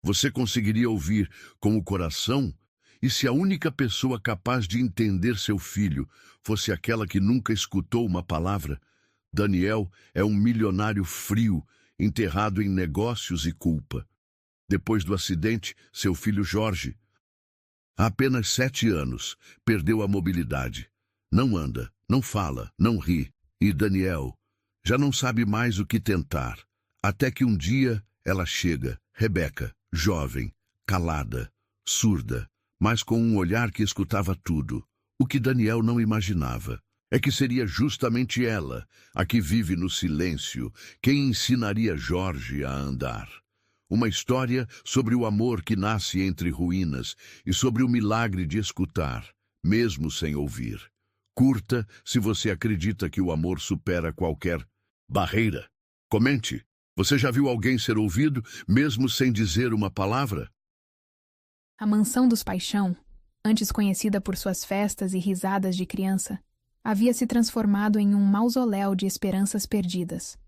Você conseguiria ouvir com o coração? E se a única pessoa capaz de entender seu filho fosse aquela que nunca escutou uma palavra? Daniel é um milionário frio, enterrado em negócios e culpa. Depois do acidente, seu filho Jorge, há apenas 7 anos, perdeu a mobilidade. Não anda, não fala, não ri. E Daniel já não sabe mais o que tentar. Até que um dia ela chega, Rebeca, jovem, calada, surda, mas com um olhar que escutava tudo. O que Daniel não imaginava é que seria justamente ela, a que vive no silêncio, quem ensinaria Jorge a andar. Uma história sobre o amor que nasce entre ruínas e sobre o milagre de escutar, mesmo sem ouvir. Curta se você acredita que o amor supera qualquer barreira. Comente. Você já viu alguém ser ouvido, mesmo sem dizer uma palavra? A mansão dos Paixão, antes conhecida por suas festas e risadas de criança, havia se transformado em um mausoléu de esperanças perdidas.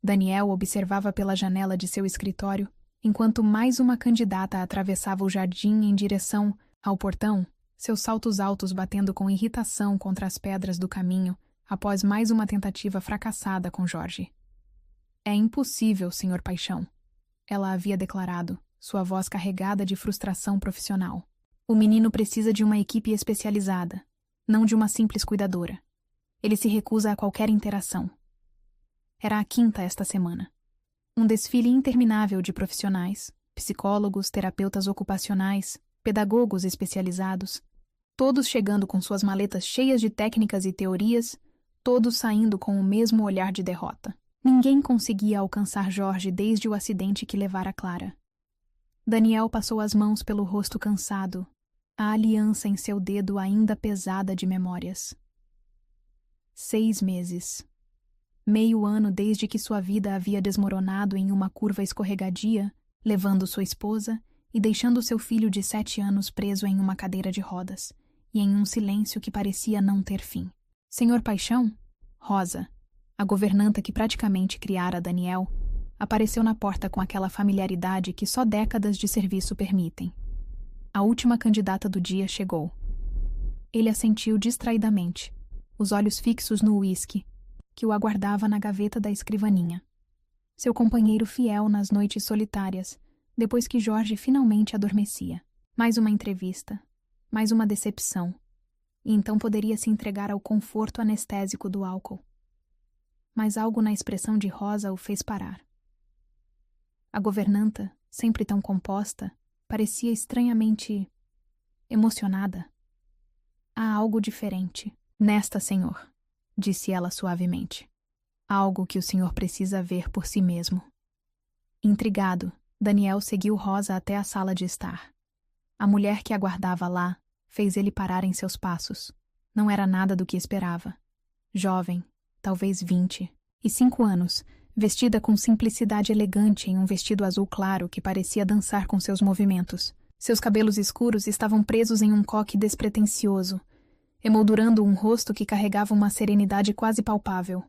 Daniel observava pela janela de seu escritório, enquanto mais uma candidata atravessava o jardim em direção ao portão, seus saltos altos batendo com irritação contra as pedras do caminho, após mais uma tentativa fracassada com Jorge. É impossível, Sr. Paixão, ela havia declarado, sua voz carregada de frustração profissional. O menino precisa de uma equipe especializada, não de uma simples cuidadora. Ele se recusa a qualquer interação. Era a 5ª esta semana. Um desfile interminável de profissionais, psicólogos, terapeutas ocupacionais, pedagogos especializados, todos chegando com suas maletas cheias de técnicas e teorias, todos saindo com o mesmo olhar de derrota. Ninguém conseguia alcançar Jorge desde o acidente que levara Clara. Daniel passou as mãos pelo rosto cansado, a aliança em seu dedo ainda pesada de memórias. 6 meses. Meio ano desde que sua vida havia desmoronado em uma curva escorregadia, levando sua esposa e deixando seu filho de 7 anos preso em uma cadeira de rodas, e em um silêncio que parecia não ter fim. Senhor Paixão? Rosa, a governanta que praticamente criara Daniel, apareceu na porta com aquela familiaridade que só décadas de serviço permitem. A última candidata do dia chegou. Ele assentiu distraidamente, os olhos fixos no uísque, que o aguardava na gaveta da escrivaninha. Seu companheiro fiel nas noites solitárias, depois que Jorge finalmente adormecia. Mais uma entrevista, mais uma decepção, e então poderia se entregar ao conforto anestésico do álcool. Mas algo na expressão de Rosa o fez parar. A governanta, sempre tão composta, parecia estranhamente emocionada. Há algo diferente nesta, senhor, disse ela suavemente. Algo que o senhor precisa ver por si mesmo. Intrigado, Daniel seguiu Rosa até a sala de estar. A mulher que aguardava lá fez ele parar em seus passos. Não era nada do que esperava. Jovem, talvez 25 anos, vestida com simplicidade elegante em um vestido azul claro que parecia dançar com seus movimentos. Seus cabelos escuros estavam presos em um coque despretensioso, emoldurando um rosto que carregava uma serenidade quase palpável.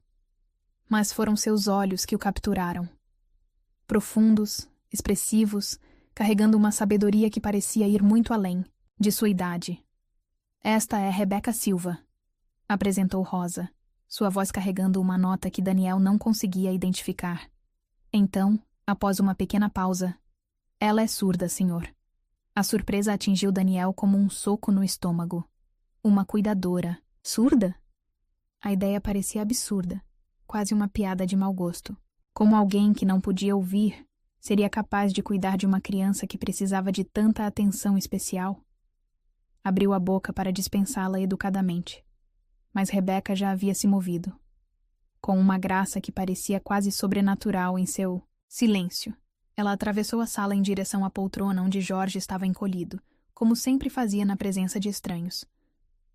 Mas foram seus olhos que o capturaram. Profundos, expressivos, carregando uma sabedoria que parecia ir muito além de sua idade. Esta é Rebeca Silva, apresentou Rosa, sua voz carregando uma nota que Daniel não conseguia identificar. Então, após uma pequena pausa, ela é surda, senhor. A surpresa atingiu Daniel como um soco no estômago. Uma cuidadora. Surda? A ideia parecia absurda, quase uma piada de mau gosto. Como alguém que não podia ouvir seria capaz de cuidar de uma criança que precisava de tanta atenção especial? Abriu a boca para dispensá-la educadamente. Mas Rebeca já havia se movido. Com uma graça que parecia quase sobrenatural em seu silêncio, ela atravessou a sala em direção à poltrona onde Jorge estava encolhido, como sempre fazia na presença de estranhos.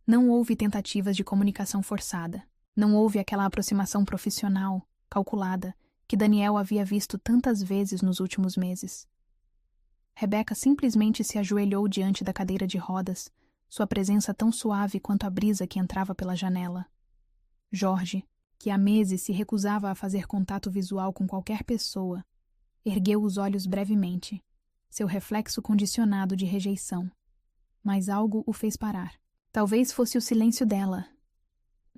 Não houve tentativas de comunicação forçada. Não houve aquela aproximação profissional, calculada, que Daniel havia visto tantas vezes nos últimos meses. Rebeca simplesmente se ajoelhou diante da cadeira de rodas, sua presença tão suave quanto a brisa que entrava pela janela. Jorge, que há meses se recusava a fazer contato visual com qualquer pessoa, ergueu os olhos brevemente, seu reflexo condicionado de rejeição. Mas algo o fez parar. Talvez fosse o silêncio dela.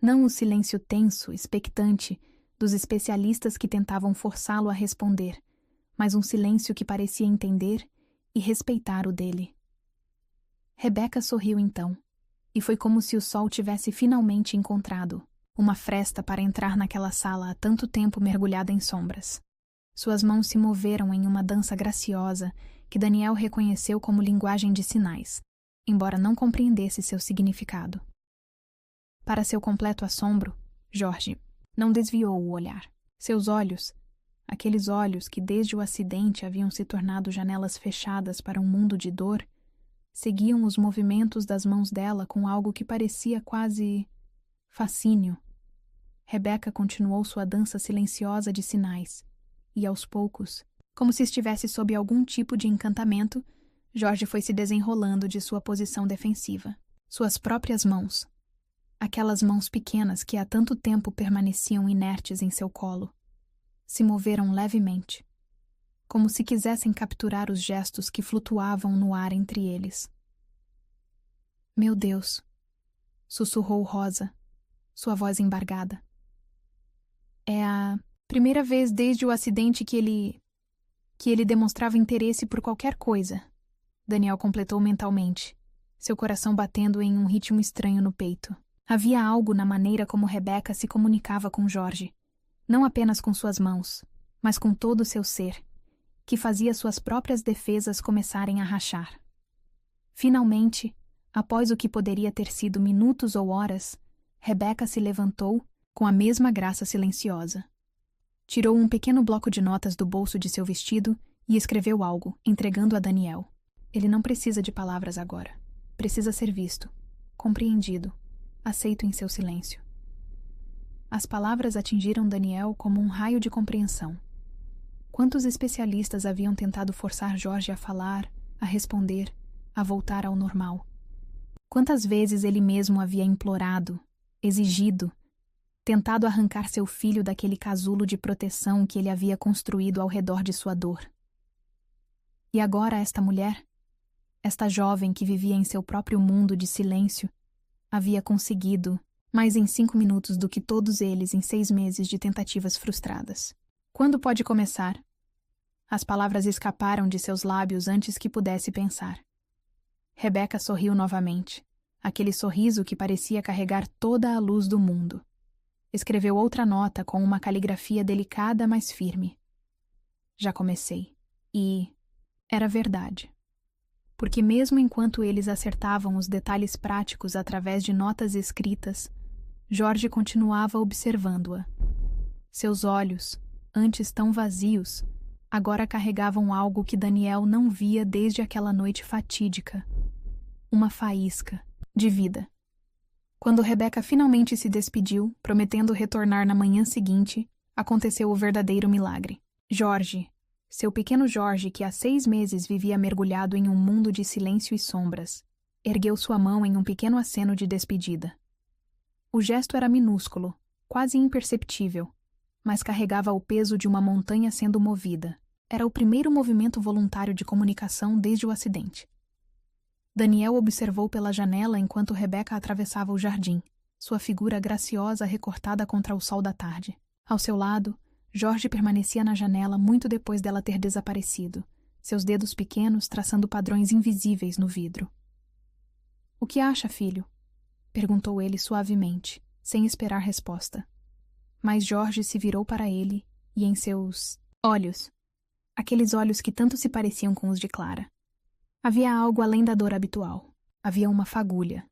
Não o silêncio tenso, expectante, dos especialistas que tentavam forçá-lo a responder, mas um silêncio que parecia entender e respeitar o dele. Rebeca sorriu então, e foi como se o sol tivesse finalmente encontrado uma fresta para entrar naquela sala há tanto tempo mergulhada em sombras. Suas mãos se moveram em uma dança graciosa que Daniel reconheceu como linguagem de sinais, embora não compreendesse seu significado. Para seu completo assombro, Jorge não desviou o olhar. Seus olhos, aqueles olhos que desde o acidente haviam se tornado janelas fechadas para um mundo de dor, seguiam os movimentos das mãos dela com algo que parecia quase fascínio. Rebeca continuou sua dança silenciosa de sinais, e aos poucos, como se estivesse sob algum tipo de encantamento, Jorge foi se desenrolando de sua posição defensiva. Suas próprias mãos, aquelas mãos pequenas que há tanto tempo permaneciam inertes em seu colo, se moveram levemente, como se quisessem capturar os gestos que flutuavam no ar entre eles. Meu Deus, sussurrou Rosa, sua voz embargada. É a primeira vez desde o acidente que ele demonstrava interesse por qualquer coisa, Daniel completou mentalmente, seu coração batendo em um ritmo estranho no peito. Havia algo na maneira como Rebeca se comunicava com Jorge, não apenas com suas mãos, mas com todo o seu ser, que fazia suas próprias defesas começarem a rachar. Finalmente, após o que poderia ter sido minutos ou horas, Rebeca se levantou com a mesma graça silenciosa. Tirou um pequeno bloco de notas do bolso de seu vestido e escreveu algo, entregando a Daniel. Ele não precisa de palavras agora. Precisa ser visto, compreendido, aceito em seu silêncio. As palavras atingiram Daniel como um raio de compreensão. Quantos especialistas haviam tentado forçar Jorge a falar, a responder, a voltar ao normal? Quantas vezes ele mesmo havia implorado, exigido, tentado arrancar seu filho daquele casulo de proteção que ele havia construído ao redor de sua dor? E agora esta mulher, esta jovem que vivia em seu próprio mundo de silêncio, havia conseguido mais em 5 minutos do que todos eles em 6 meses de tentativas frustradas. Quando pode começar? As palavras escaparam de seus lábios antes que pudesse pensar. Rebeca sorriu novamente, aquele sorriso que parecia carregar toda a luz do mundo. Escreveu outra nota com uma caligrafia delicada, mas firme. Já comecei. E era verdade. Porque mesmo enquanto eles acertavam os detalhes práticos através de notas escritas, Jorge continuava observando-a. Seus olhos, antes tão vazios, agora carregavam algo que Daniel não via desde aquela noite fatídica. Uma faísca de vida. Quando Rebeca finalmente se despediu, prometendo retornar na manhã seguinte, aconteceu o verdadeiro milagre. Jorge, seu pequeno Jorge, que há 6 meses vivia mergulhado em um mundo de silêncio e sombras, ergueu sua mão em um pequeno aceno de despedida. O gesto era minúsculo, quase imperceptível, mas carregava o peso de uma montanha sendo movida. Era o primeiro movimento voluntário de comunicação desde o acidente. Daniel observou pela janela enquanto Rebeca atravessava o jardim, sua figura graciosa recortada contra o sol da tarde. Ao seu lado, Jorge permanecia na janela muito depois dela ter desaparecido, seus dedos pequenos traçando padrões invisíveis no vidro. — O que acha, filho? Perguntou ele suavemente, sem esperar resposta. Mas Jorge se virou para ele e em seus olhos, aqueles olhos que tanto se pareciam com os de Clara, havia algo além da dor habitual. Havia uma fagulha,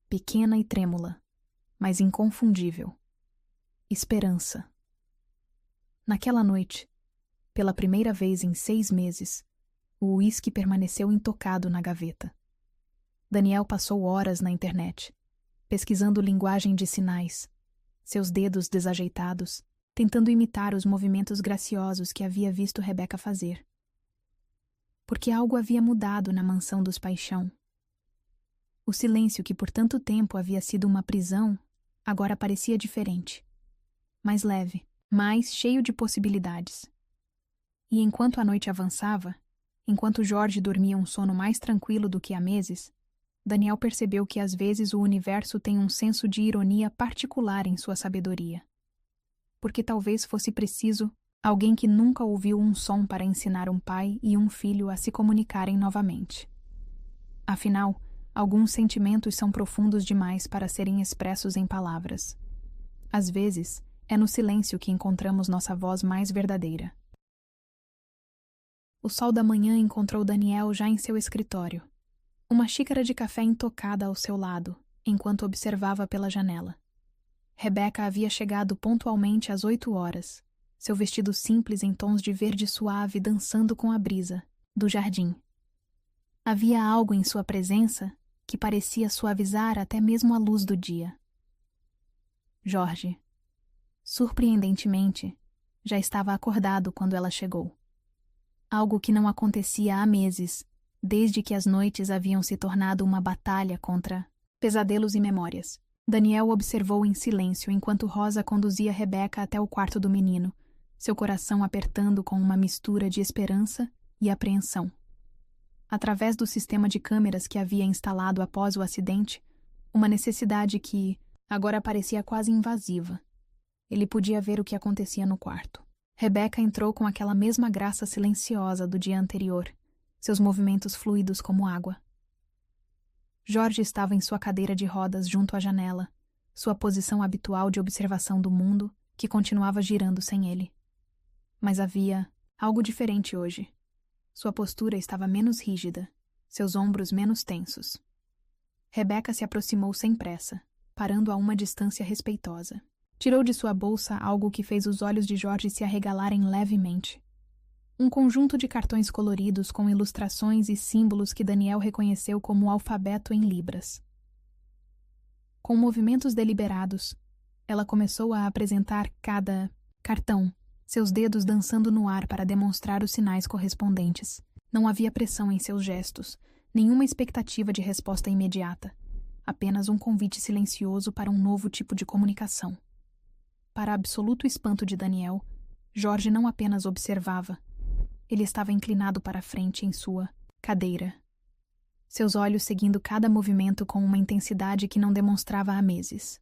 pequena e trêmula, mas inconfundível. Esperança. Naquela noite, pela primeira vez em 6 meses, o uísque permaneceu intocado na gaveta. Daniel passou horas na internet, pesquisando linguagem de sinais, seus dedos desajeitados, tentando imitar os movimentos graciosos que havia visto Rebeca fazer. Porque algo havia mudado na mansão dos Paixão. O silêncio que por tanto tempo havia sido uma prisão, agora parecia diferente, mais leve, mais cheio de possibilidades. E enquanto a noite avançava, Enquanto Jorge dormia um sono mais tranquilo do que há meses, Daniel percebeu que às vezes o universo tem um senso de ironia particular em sua sabedoria. Porque talvez fosse preciso alguém que nunca ouviu um som para ensinar um pai e um filho a se comunicarem novamente. Afinal, alguns sentimentos são profundos demais para serem expressos em palavras. Às vezes, é no silêncio que encontramos nossa voz mais verdadeira. O sol da manhã encontrou Daniel já em seu escritório. Uma xícara de café intocada ao seu lado, enquanto observava pela janela. Rebeca havia chegado pontualmente às 8 horas, seu vestido simples em tons de verde suave dançando com a brisa do jardim. Havia algo em sua presença que parecia suavizar até mesmo a luz do dia. Jorge, surpreendentemente, já estava acordado quando ela chegou. Algo que não acontecia há meses, desde que as noites haviam se tornado uma batalha contra pesadelos e memórias. Daniel observou em silêncio enquanto Rosa conduzia Rebeca até o quarto do menino, seu coração apertando com uma mistura de esperança e apreensão. Através do sistema de câmeras que havia instalado após o acidente, uma necessidade que agora parecia quase invasiva. Ele podia ver o que acontecia no quarto. Rebeca entrou com aquela mesma graça silenciosa do dia anterior, seus movimentos fluidos como água. Jorge estava em sua cadeira de rodas junto à janela, sua posição habitual de observação do mundo, que continuava girando sem ele. Mas havia algo diferente hoje. Sua postura estava menos rígida, seus ombros menos tensos. Rebeca se aproximou sem pressa, parando a uma distância respeitosa. Tirou de sua bolsa algo que fez os olhos de Jorge se arregalarem levemente. Um conjunto de cartões coloridos com ilustrações e símbolos que Daniel reconheceu como o alfabeto em libras. Com movimentos deliberados, ela começou a apresentar cada cartão, seus dedos dançando no ar para demonstrar os sinais correspondentes. Não havia pressão em seus gestos, nenhuma expectativa de resposta imediata, apenas um convite silencioso para um novo tipo de comunicação. Para absoluto espanto de Daniel, Jorge não apenas observava. Ele estava inclinado para a frente em sua cadeira, seus olhos seguindo cada movimento com uma intensidade que não demonstrava há meses.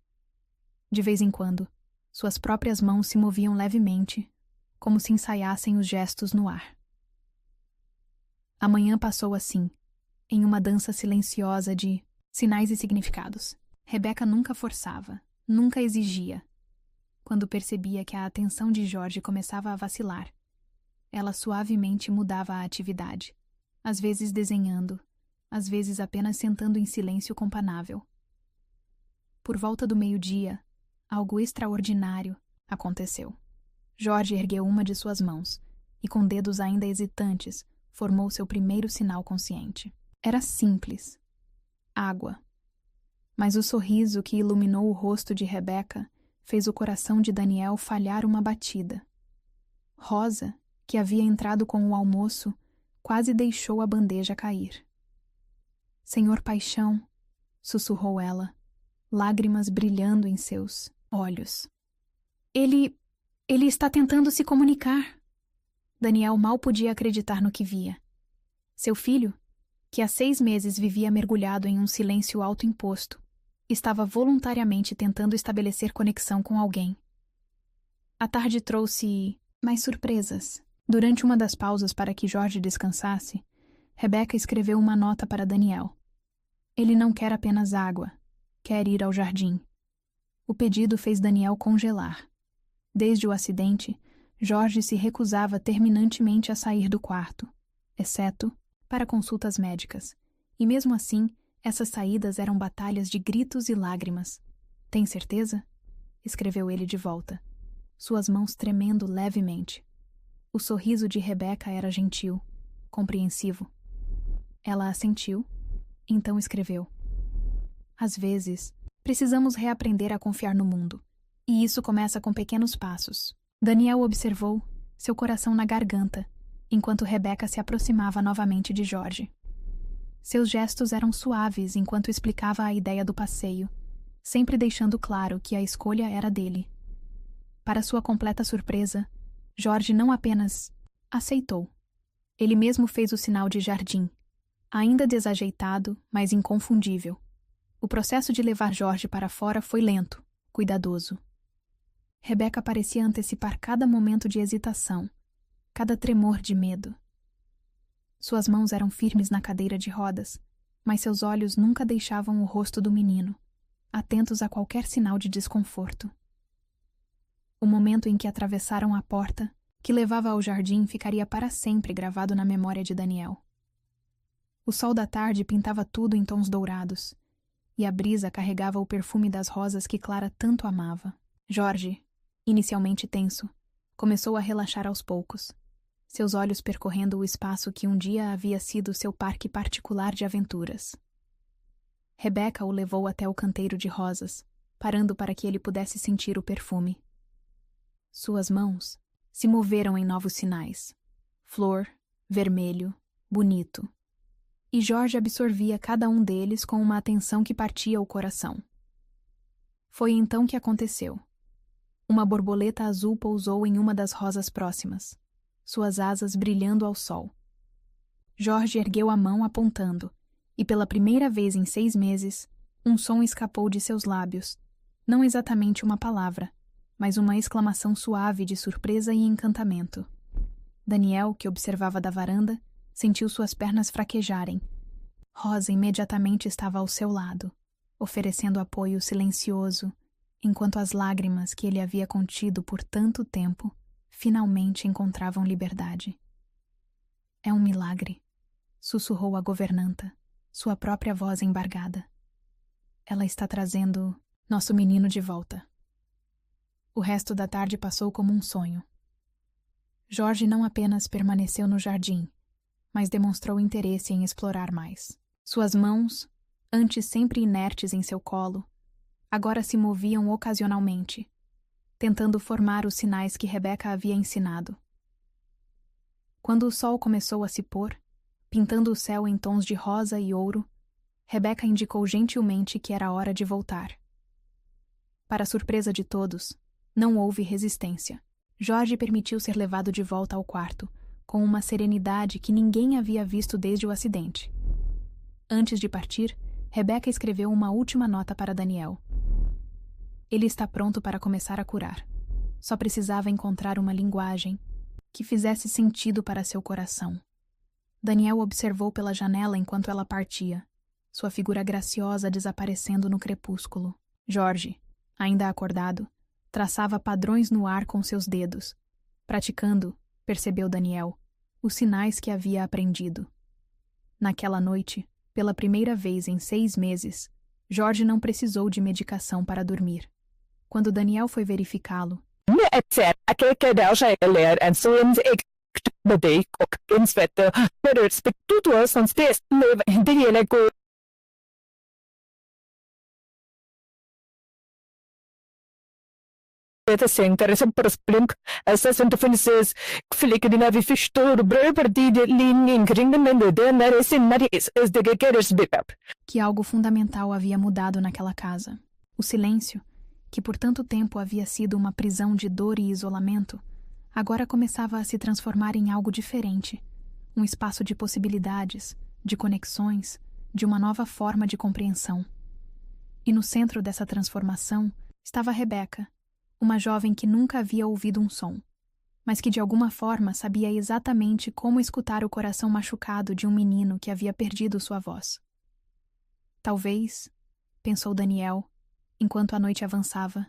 De vez em quando, suas próprias mãos se moviam levemente, como se ensaiassem os gestos no ar. A manhã passou assim, em uma dança silenciosa de sinais e significados. Rebeca nunca forçava, nunca exigia. Quando percebia que a atenção de Jorge começava a vacilar, ela suavemente mudava a atividade, às vezes desenhando, às vezes apenas sentando em silêncio companável. Por volta do meio-dia, algo extraordinário aconteceu. Jorge ergueu uma de suas mãos e, com dedos ainda hesitantes, formou seu primeiro sinal consciente. Era simples. Água. Mas o sorriso que iluminou o rosto de Rebeca fez o coração de Daniel falhar uma batida. Rosa, que havia entrado com o almoço, quase deixou a bandeja cair. Senhor Paixão, sussurrou ela, lágrimas brilhando em seus olhos. Ele está tentando se comunicar. Daniel mal podia acreditar no que via. Seu filho, que há 6 meses vivia mergulhado em um silêncio autoimposto, estava voluntariamente tentando estabelecer conexão com alguém. A tarde trouxe mais surpresas. Durante uma das pausas para que Jorge descansasse, Rebeca escreveu uma nota para Daniel. Ele não quer apenas água, quer ir ao jardim. O pedido fez Daniel congelar. Desde o acidente, Jorge se recusava terminantemente a sair do quarto, exceto para consultas médicas, e mesmo assim, essas saídas eram batalhas de gritos e lágrimas. Tem certeza? Escreveu ele de volta, suas mãos tremendo levemente. O sorriso de Rebeca era gentil, compreensivo. Ela assentiu, então escreveu. Às vezes, precisamos reaprender a confiar no mundo, e isso começa com pequenos passos. Daniel observou, seu coração na garganta, enquanto Rebeca se aproximava novamente de Jorge. Seus gestos eram suaves enquanto explicava a ideia do passeio, sempre deixando claro que a escolha era dele. Para sua completa surpresa, Jorge não apenas aceitou, Ele mesmo fez o sinal de jardim, ainda desajeitado, mas inconfundível. O processo de levar Jorge para fora foi lento, cuidadoso. Rebeca parecia antecipar cada momento de hesitação, cada tremor de medo. Suas mãos eram firmes na cadeira de rodas, mas seus olhos nunca deixavam o rosto do menino, atentos a qualquer sinal de desconforto. O momento em que atravessaram a porta, que levava ao jardim, ficaria para sempre gravado na memória de Daniel. O sol da tarde pintava tudo em tons dourados, e a brisa carregava o perfume das rosas que Clara tanto amava. Jorge, inicialmente tenso, começou a relaxar aos poucos, seus olhos percorrendo o espaço que um dia havia sido seu parque particular de aventuras. Rebeca o levou até o canteiro de rosas, parando para que ele pudesse sentir o perfume. Suas mãos se moveram em novos sinais. Flor, vermelho, bonito. E Jorge absorvia cada um deles com uma atenção que partia o coração. Foi então que aconteceu. Uma borboleta azul pousou em uma das rosas próximas, suas asas brilhando ao sol. Jorge ergueu a mão apontando, e pela primeira vez em 6 meses, um som escapou de seus lábios, não exatamente uma palavra, mas uma exclamação suave de surpresa e encantamento. Daniel, que observava da varanda, sentiu suas pernas fraquejarem. Rosa imediatamente estava ao seu lado, oferecendo apoio silencioso, enquanto as lágrimas que ele havia contido por tanto tempo finalmente encontravam liberdade. É um milagre, sussurrou a governanta, sua própria voz embargada. Ela está trazendo nosso menino de volta. O resto da tarde passou como um sonho. Jorge não apenas permaneceu no jardim, mas demonstrou interesse em explorar mais. Suas mãos, antes sempre inertes em seu colo, agora se moviam ocasionalmente, tentando formar os sinais que Rebeca havia ensinado. Quando o sol começou a se pôr, pintando o céu em tons de rosa e ouro, Rebeca indicou gentilmente que era hora de voltar. Para surpresa de todos, não houve resistência. Jorge permitiu ser levado de volta ao quarto, com uma serenidade que ninguém havia visto desde o acidente. Antes de partir, Rebeca escreveu uma última nota para Daniel. Ele está pronto para começar a curar. Só precisava encontrar uma linguagem que fizesse sentido para seu coração. Daniel observou pela janela enquanto ela partia, sua figura graciosa desaparecendo no crepúsculo. Jorge, ainda acordado, traçava padrões no ar com seus dedos, praticando, percebeu Daniel, os sinais que havia aprendido. Naquela noite, pela primeira vez em 6 meses, Jorge não precisou de medicação para dormir. Quando Daniel foi verificá-lo, que algo fundamental havia mudado naquela casa. O silêncio, que por tanto tempo havia sido uma prisão de dor e isolamento, agora começava a se transformar em algo diferente, um espaço de possibilidades, de conexões, de uma nova forma de compreensão. E no centro dessa transformação estava Rebeca, uma jovem que nunca havia ouvido um som, mas que de alguma forma sabia exatamente como escutar o coração machucado de um menino que havia perdido sua voz. Talvez, pensou Daniel, enquanto a noite avançava,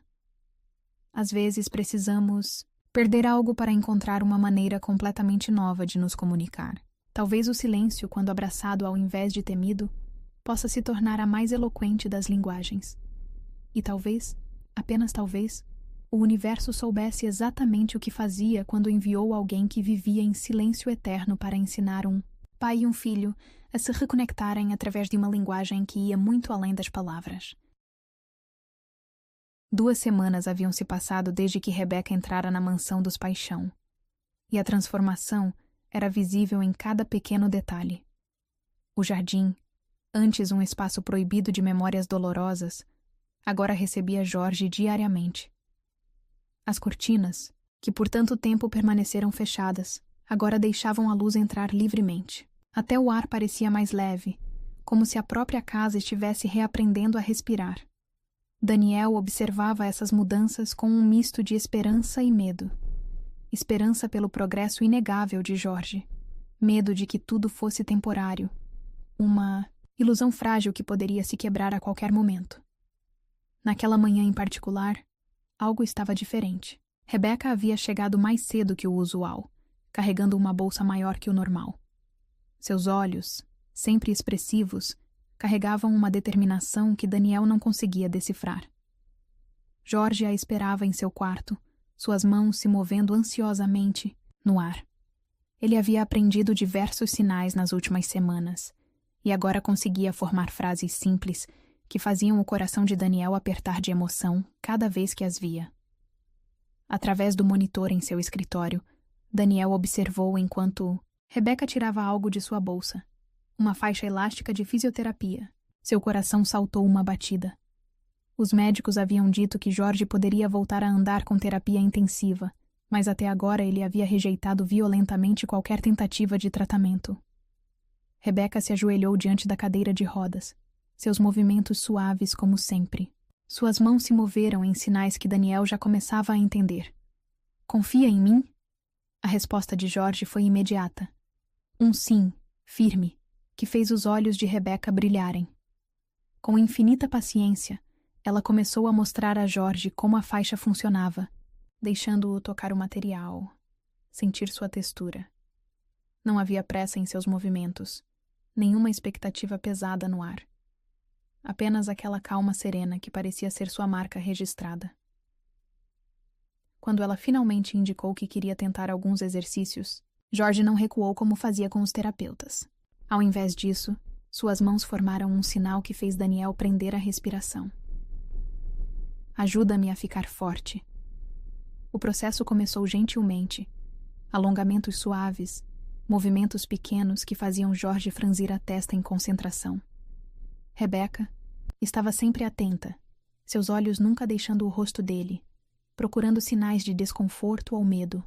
às vezes precisamos perder algo para encontrar uma maneira completamente nova de nos comunicar. Talvez o silêncio, quando abraçado ao invés de temido, possa se tornar a mais eloquente das linguagens. E talvez, apenas talvez, o universo soubesse exatamente o que fazia quando enviou alguém que vivia em silêncio eterno para ensinar um pai e um filho a se reconectarem através de uma linguagem que ia muito além das palavras. 2 semanas haviam se passado desde que Rebeca entrara na mansão dos Paixão, e a transformação era visível em cada pequeno detalhe. O jardim, antes um espaço proibido de memórias dolorosas, agora recebia Jorge diariamente. As cortinas, que por tanto tempo permaneceram fechadas, agora deixavam a luz entrar livremente. Até o ar parecia mais leve, como se a própria casa estivesse reaprendendo a respirar. Daniel observava essas mudanças com um misto de esperança e medo. Esperança pelo progresso inegável de Jorge. Medo de que tudo fosse temporário. Uma ilusão frágil que poderia se quebrar a qualquer momento. Naquela manhã em particular, algo estava diferente. Rebeca havia chegado mais cedo que o usual, carregando uma bolsa maior que o normal. Seus olhos, sempre expressivos, carregavam uma determinação que Daniel não conseguia decifrar. Jorge a esperava em seu quarto, suas mãos se movendo ansiosamente no ar. Ele havia aprendido diversos sinais nas últimas semanas, e agora conseguia formar frases simples que faziam o coração de Daniel apertar de emoção cada vez que as via. Através do monitor em seu escritório, Daniel observou enquanto Rebeca tirava algo de sua bolsa. Uma faixa elástica de fisioterapia. Seu coração saltou uma batida. Os médicos haviam dito que Jorge poderia voltar a andar com terapia intensiva, mas até agora ele havia rejeitado violentamente qualquer tentativa de tratamento. Rebeca se ajoelhou diante da cadeira de rodas, seus movimentos suaves como sempre. Suas mãos se moveram em sinais que Daniel já começava a entender. "Confia em mim?" A resposta de Jorge foi imediata. Um sim, firme, que fez os olhos de Rebeca brilharem. Com infinita paciência, ela começou a mostrar a Jorge como a faixa funcionava, deixando-o tocar o material, sentir sua textura. Não havia pressa em seus movimentos, nenhuma expectativa pesada no ar. Apenas aquela calma serena que parecia ser sua marca registrada. Quando ela finalmente indicou que queria tentar alguns exercícios, Jorge não recuou como fazia com os terapeutas. Ao invés disso, suas mãos formaram um sinal que fez Daniel prender a respiração. "Ajuda-me a ficar forte." O processo começou gentilmente. Alongamentos suaves, movimentos pequenos que faziam Jorge franzir a testa em concentração. Rebeca estava sempre atenta, seus olhos nunca deixando o rosto dele, procurando sinais de desconforto ou medo.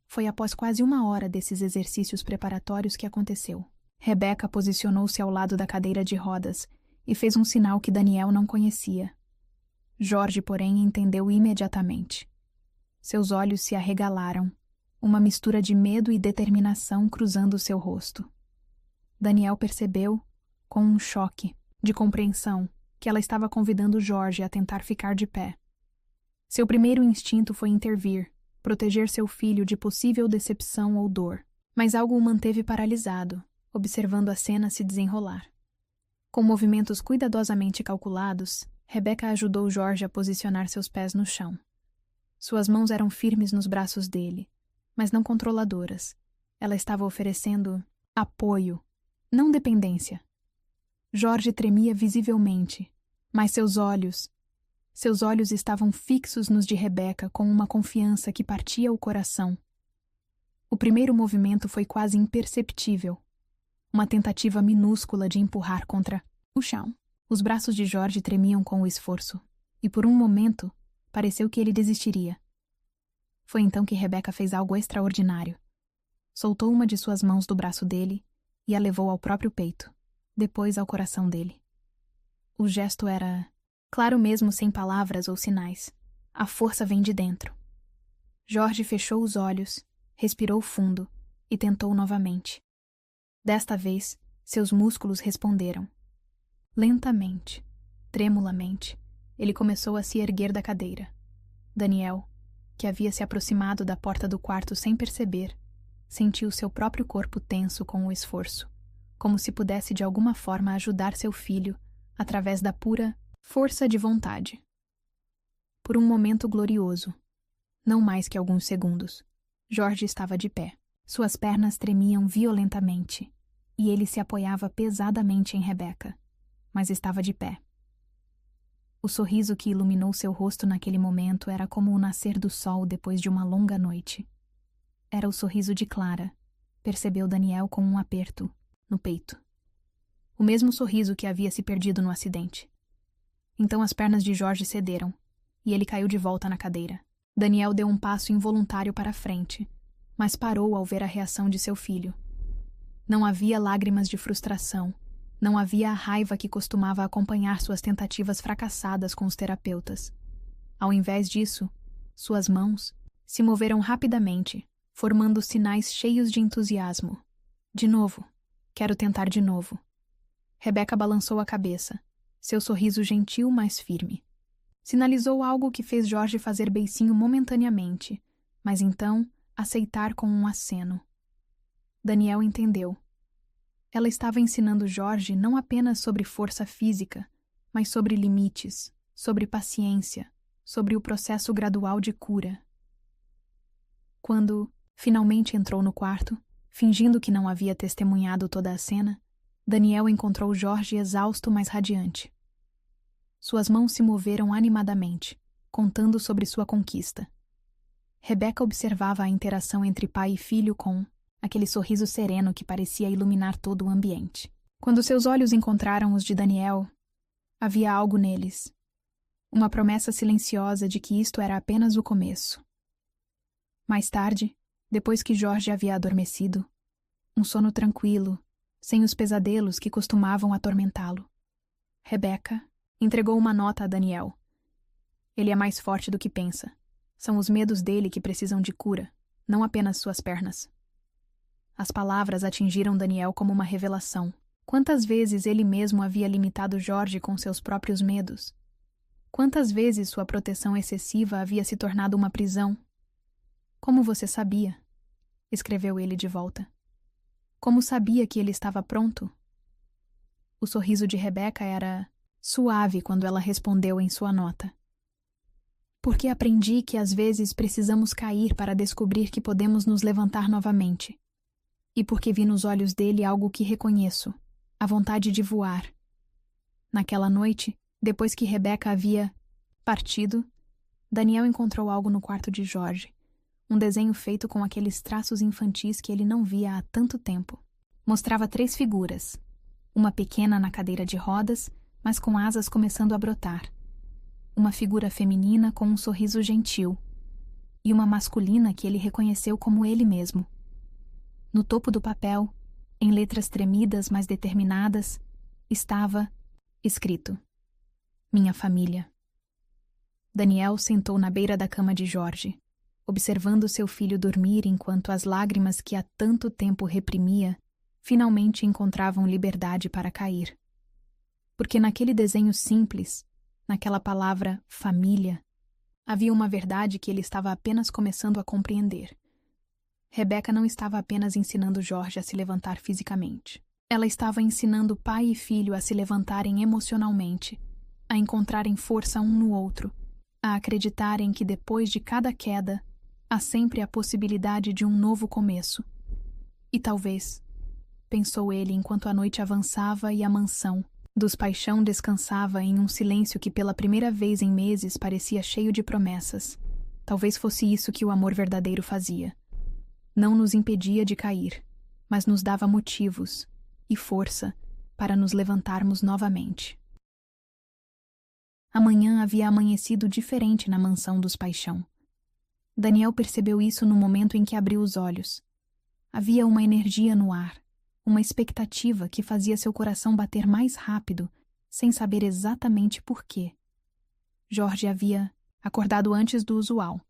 Foi após quase 1 hora desses exercícios preparatórios que aconteceu. Rebeca posicionou-se ao lado da cadeira de rodas e fez um sinal que Daniel não conhecia. Jorge, porém, entendeu imediatamente. Seus olhos se arregalaram, uma mistura de medo e determinação cruzando seu rosto. Daniel percebeu, com um choque de compreensão, que ela estava convidando Jorge a tentar ficar de pé. Seu primeiro instinto foi intervir, proteger seu filho de possível decepção ou dor, mas algo o manteve paralisado, observando a cena se desenrolar. Com movimentos cuidadosamente calculados, Rebeca ajudou Jorge a posicionar seus pés no chão. Suas mãos eram firmes nos braços dele, mas não controladoras. Ela estava oferecendo apoio, não dependência. Jorge tremia visivelmente, mas seus olhos estavam fixos nos de Rebeca com uma confiança que partia o coração. O primeiro movimento foi quase imperceptível, uma tentativa minúscula de empurrar contra o chão. Os braços de Jorge tremiam com o esforço, e por um momento pareceu que ele desistiria. Foi então que Rebeca fez algo extraordinário. Soltou uma de suas mãos do braço dele e a levou ao próprio peito, depois ao coração dele. O gesto era claro mesmo sem palavras ou sinais. A força vem de dentro. Jorge fechou os olhos, respirou fundo e tentou novamente. Desta vez, seus músculos responderam. Lentamente, tremulamente, ele começou a se erguer da cadeira. Daniel, que havia se aproximado da porta do quarto sem perceber, sentiu seu próprio corpo tenso com o esforço, como se pudesse de alguma forma ajudar seu filho através da pura força de vontade. Por um momento glorioso, não mais que alguns segundos, Jorge estava de pé. Suas pernas tremiam violentamente, e ele se apoiava pesadamente em Rebeca, mas estava de pé. O sorriso que iluminou seu rosto naquele momento era como o nascer do sol depois de uma longa noite. Era o sorriso de Clara, percebeu Daniel com um aperto no peito. O mesmo sorriso que havia se perdido no acidente. Então as pernas de Jorge cederam, e ele caiu de volta na cadeira. Daniel deu um passo involuntário para a frente, mas parou ao ver a reação de seu filho. Não havia lágrimas de frustração, não havia a raiva que costumava acompanhar suas tentativas fracassadas com os terapeutas. Ao invés disso, suas mãos se moveram rapidamente, formando sinais cheios de entusiasmo. De novo. Quero tentar de novo. Rebecca balançou a cabeça, seu sorriso gentil, mas firme. Sinalizou algo que fez Jorge fazer beicinho momentaneamente, mas então aceitar com um aceno. Daniel entendeu. Ela estava ensinando Jorge não apenas sobre força física, mas sobre limites, sobre paciência, sobre o processo gradual de cura. Quando finalmente entrou no quarto, fingindo que não havia testemunhado toda a cena, Daniel encontrou Jorge exausto, mas radiante. Suas mãos se moveram animadamente, contando sobre sua conquista. Rebecca observava a interação entre pai e filho com aquele sorriso sereno que parecia iluminar todo o ambiente. Quando seus olhos encontraram os de Daniel, havia algo neles. Uma promessa silenciosa de que isto era apenas o começo. Mais tarde, depois que Jorge havia adormecido, um sono tranquilo, sem os pesadelos que costumavam atormentá-lo, Rebecca entregou uma nota a Daniel. Ele é mais forte do que pensa. São os medos dele que precisam de cura, não apenas suas pernas. As palavras atingiram Daniel como uma revelação. Quantas vezes ele mesmo havia limitado Jorge com seus próprios medos? Quantas vezes sua proteção excessiva havia se tornado uma prisão? Como você sabia? Escreveu ele de volta. Como sabia que ele estava pronto? O sorriso de Rebecca era suave quando ela respondeu em sua nota. Porque aprendi que às vezes precisamos cair para descobrir que podemos nos levantar novamente. E porque vi nos olhos dele algo que reconheço, a vontade de voar. Naquela noite, depois que Rebecca havia partido, Daniel encontrou algo no quarto de Jorge. Um desenho feito com aqueles traços infantis que ele não via há tanto tempo. Mostrava 3 figuras. Uma pequena na cadeira de rodas, mas com asas começando a brotar. Uma figura feminina com um sorriso gentil. E uma masculina que ele reconheceu como ele mesmo. No topo do papel, em letras tremidas mas determinadas, estava escrito: Minha família. Daniel sentou na beira da cama de Jorge, observando seu filho dormir enquanto as lágrimas que há tanto tempo reprimia finalmente encontravam liberdade para cair. Porque naquele desenho simples, naquela palavra família, havia uma verdade que ele estava apenas começando a compreender. Rebecca não estava apenas ensinando Jorge a se levantar fisicamente. Ela estava ensinando pai e filho a se levantarem emocionalmente, a encontrarem força um no outro, a acreditarem que depois de cada queda, há sempre a possibilidade de um novo começo. E talvez, pensou ele enquanto a noite avançava e a mansão dos Paixão descansava em um silêncio que pela primeira vez em meses parecia cheio de promessas. Talvez fosse isso que o amor verdadeiro fazia. Não nos impedia de cair, mas nos dava motivos e força para nos levantarmos novamente. Amanhã havia amanhecido diferente na mansão dos Paixão. Daniel percebeu isso no momento em que abriu os olhos. Havia uma energia no ar, uma expectativa que fazia seu coração bater mais rápido, sem saber exatamente por quê. Jorge havia acordado antes do usual,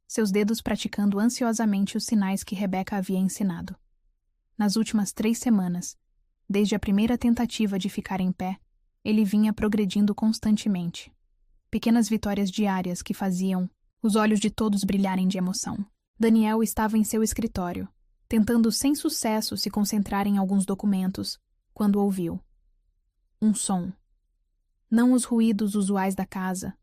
seus dedos praticando ansiosamente os sinais que Rebecca havia ensinado. Nas últimas 3 semanas, desde a primeira tentativa de ficar em pé, ele vinha progredindo constantemente. Pequenas vitórias diárias que faziam os olhos de todos brilharem de emoção. Daniel estava em seu escritório, tentando sem sucesso se concentrar em alguns documentos, quando ouviu um som. Não os ruídos usuais da casa,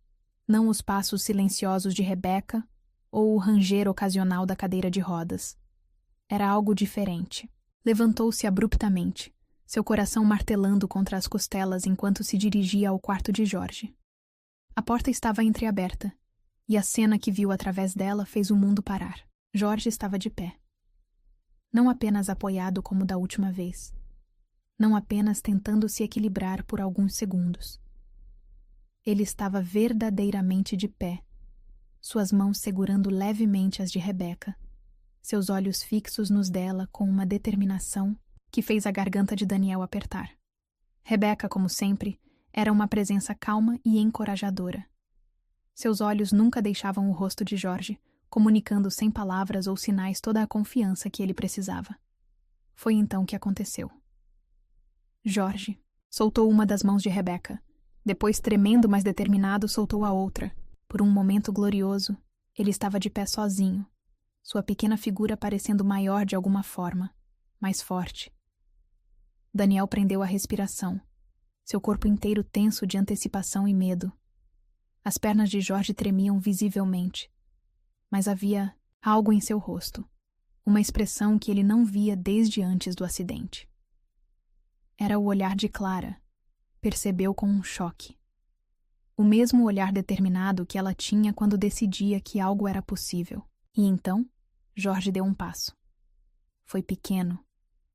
não os passos silenciosos de Rebecca ou o ranger ocasional da cadeira de rodas. Era algo diferente. Levantou-se abruptamente, seu coração martelando contra as costelas enquanto se dirigia ao quarto de Jorge. A porta estava entreaberta, e a cena que viu através dela fez o mundo parar. Jorge estava de pé. Não apenas apoiado como da última vez. Não apenas tentando se equilibrar por alguns segundos. Ele estava verdadeiramente de pé, suas mãos segurando levemente as de Rebecca, seus olhos fixos nos dela com uma determinação que fez a garganta de Daniel apertar. Rebeca, como sempre, era uma presença calma e encorajadora. Seus olhos nunca deixavam o rosto de Jorge, comunicando sem palavras ou sinais toda a confiança que ele precisava. Foi então que aconteceu. Jorge soltou uma das mãos de Rebeca. Depois, tremendo, mas determinado, soltou a outra. Por um momento glorioso, ele estava de pé sozinho, sua pequena figura parecendo maior de alguma forma, mais forte. Daniel prendeu a respiração, seu corpo inteiro tenso de antecipação e medo. As pernas de Jorge tremiam visivelmente, mas havia algo em seu rosto, uma expressão que ele não via desde antes do acidente. Era o olhar de Clara, percebeu com um choque. O mesmo olhar determinado que ela tinha quando decidia que algo era possível. E então, Jorge deu um passo. Foi pequeno,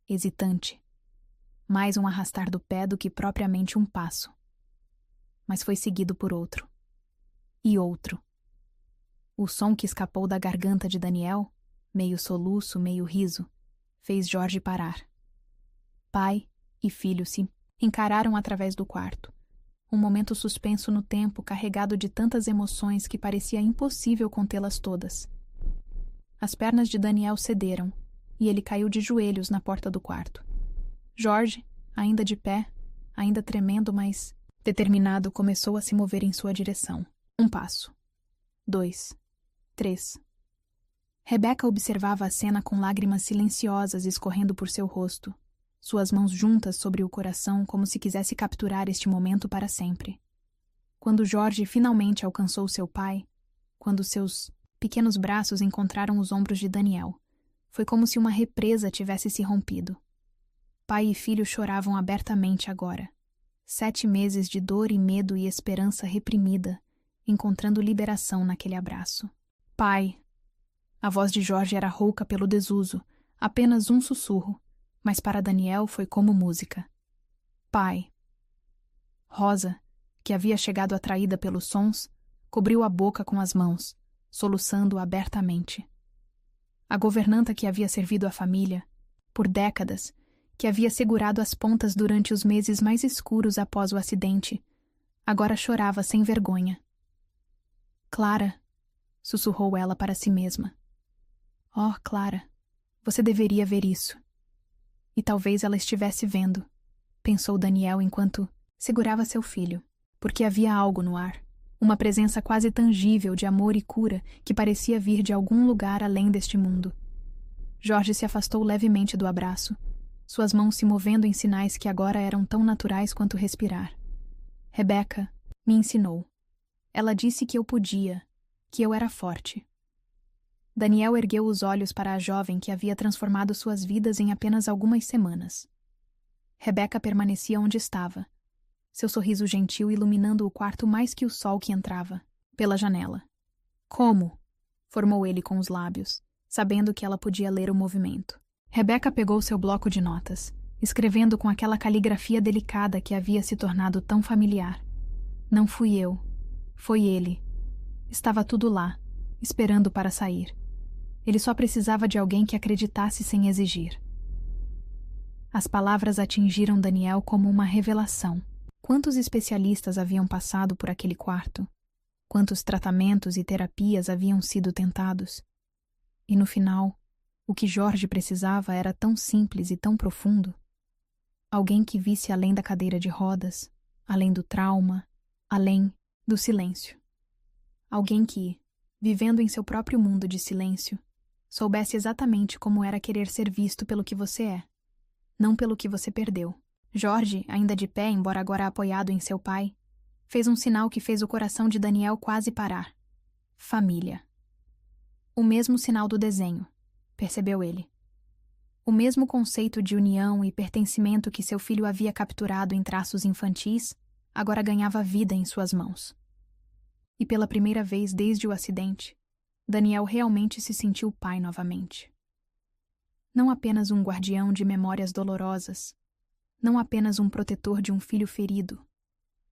hesitante. Mais um arrastar do pé do que propriamente um passo. Mas foi seguido por outro. E outro. O som que escapou da garganta de Daniel, meio soluço, meio riso, fez Jorge parar. Pai e filho se encararam através do quarto. Um momento suspenso no tempo, carregado de tantas emoções que parecia impossível contê-las todas. As pernas de Daniel cederam, e ele caiu de joelhos na porta do quarto. Jorge, ainda de pé, ainda tremendo, mas determinado, começou a se mover em sua direção. 1 passo. 2. 3. Rebeca observava a cena com lágrimas silenciosas escorrendo por seu rosto, suas mãos juntas sobre o coração como se quisesse capturar este momento para sempre. Quando Jorge finalmente alcançou seu pai, quando seus pequenos braços encontraram os ombros de Daniel, foi como se uma represa tivesse se rompido. Pai e filho choravam abertamente agora. 7 meses de dor e medo e esperança reprimida, encontrando liberação naquele abraço. Pai! A voz de Jorge era rouca pelo desuso, apenas um sussurro, mas para Daniel foi como música. Pai! Rosa, que havia chegado atraída pelos sons, cobriu a boca com as mãos, soluçando abertamente. A governanta que havia servido a família, por décadas, que havia segurado as pontas durante os meses mais escuros após o acidente, agora chorava sem vergonha. Clara, sussurrou ela para si mesma. Oh, Clara, você deveria ver isso. E talvez ela estivesse vendo, pensou Daniel enquanto segurava seu filho, porque havia algo no ar, uma presença quase tangível de amor e cura que parecia vir de algum lugar além deste mundo. Jorge se afastou levemente do abraço, suas mãos se movendo em sinais que agora eram tão naturais quanto respirar. Rebeca me ensinou. Ela disse que eu podia, que eu era forte. Daniel ergueu os olhos para a jovem que havia transformado suas vidas em apenas algumas semanas. Rebeca permanecia onde estava, seu sorriso gentil iluminando o quarto mais que o sol que entrava, pela janela. Como? Formou ele com os lábios, sabendo que ela podia ler o movimento. Rebeca pegou seu bloco de notas, escrevendo com aquela caligrafia delicada que havia se tornado tão familiar. Não fui eu, foi ele. Estava tudo lá, esperando para sair. Ele só precisava de alguém que acreditasse sem exigir. As palavras atingiram Daniel como uma revelação. Quantos especialistas haviam passado por aquele quarto? Quantos tratamentos e terapias haviam sido tentados? E no final, o que Jorge precisava era tão simples e tão profundo. Alguém que visse além da cadeira de rodas, além do trauma, além do silêncio. Alguém que, vivendo em seu próprio mundo de silêncio, soubesse exatamente como era querer ser visto pelo que você é, não pelo que você perdeu. Jorge, ainda de pé, embora agora apoiado em seu pai, fez um sinal que fez o coração de Daniel quase parar. Família. O mesmo sinal do desenho, percebeu ele. O mesmo conceito de união e pertencimento que seu filho havia capturado em traços infantis, agora ganhava vida em suas mãos. E pela primeira vez desde o acidente, Daniel realmente se sentiu pai novamente. Não apenas um guardião de memórias dolorosas, não apenas um protetor de um filho ferido,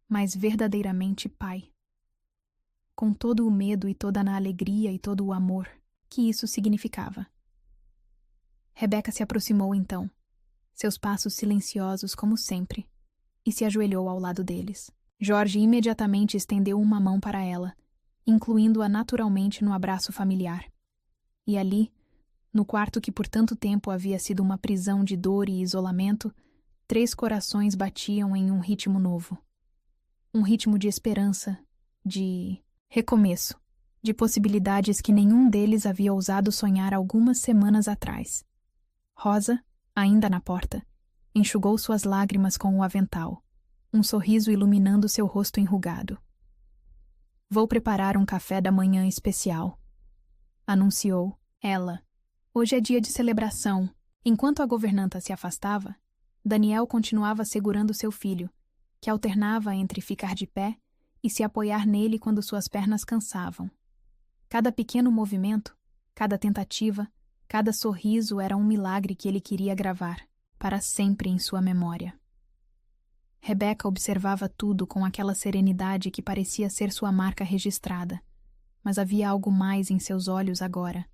mas verdadeiramente pai. Com todo o medo e toda a alegria e todo o amor que isso significava. Rebeca se aproximou então, seus passos silenciosos como sempre, e se ajoelhou ao lado deles. Jorge imediatamente estendeu uma mão para ela, incluindo-a naturalmente no abraço familiar. E ali, no quarto que por tanto tempo havia sido uma prisão de dor e isolamento, 3 corações batiam em um ritmo novo. Um ritmo de esperança, de recomeço, de possibilidades que nenhum deles havia ousado sonhar algumas semanas atrás. Rosa, ainda na porta, enxugou suas lágrimas com o avental, um sorriso iluminando seu rosto enrugado. "Vou preparar um café da manhã especial", anunciou ela. Hoje é dia de celebração. Enquanto a governanta se afastava, Daniel continuava segurando seu filho, que alternava entre ficar de pé e se apoiar nele quando suas pernas cansavam. Cada pequeno movimento, cada tentativa, cada sorriso era um milagre que ele queria gravar, para sempre em sua memória. Rebeca observava tudo com aquela serenidade que parecia ser sua marca registrada, mas havia algo mais em seus olhos agora,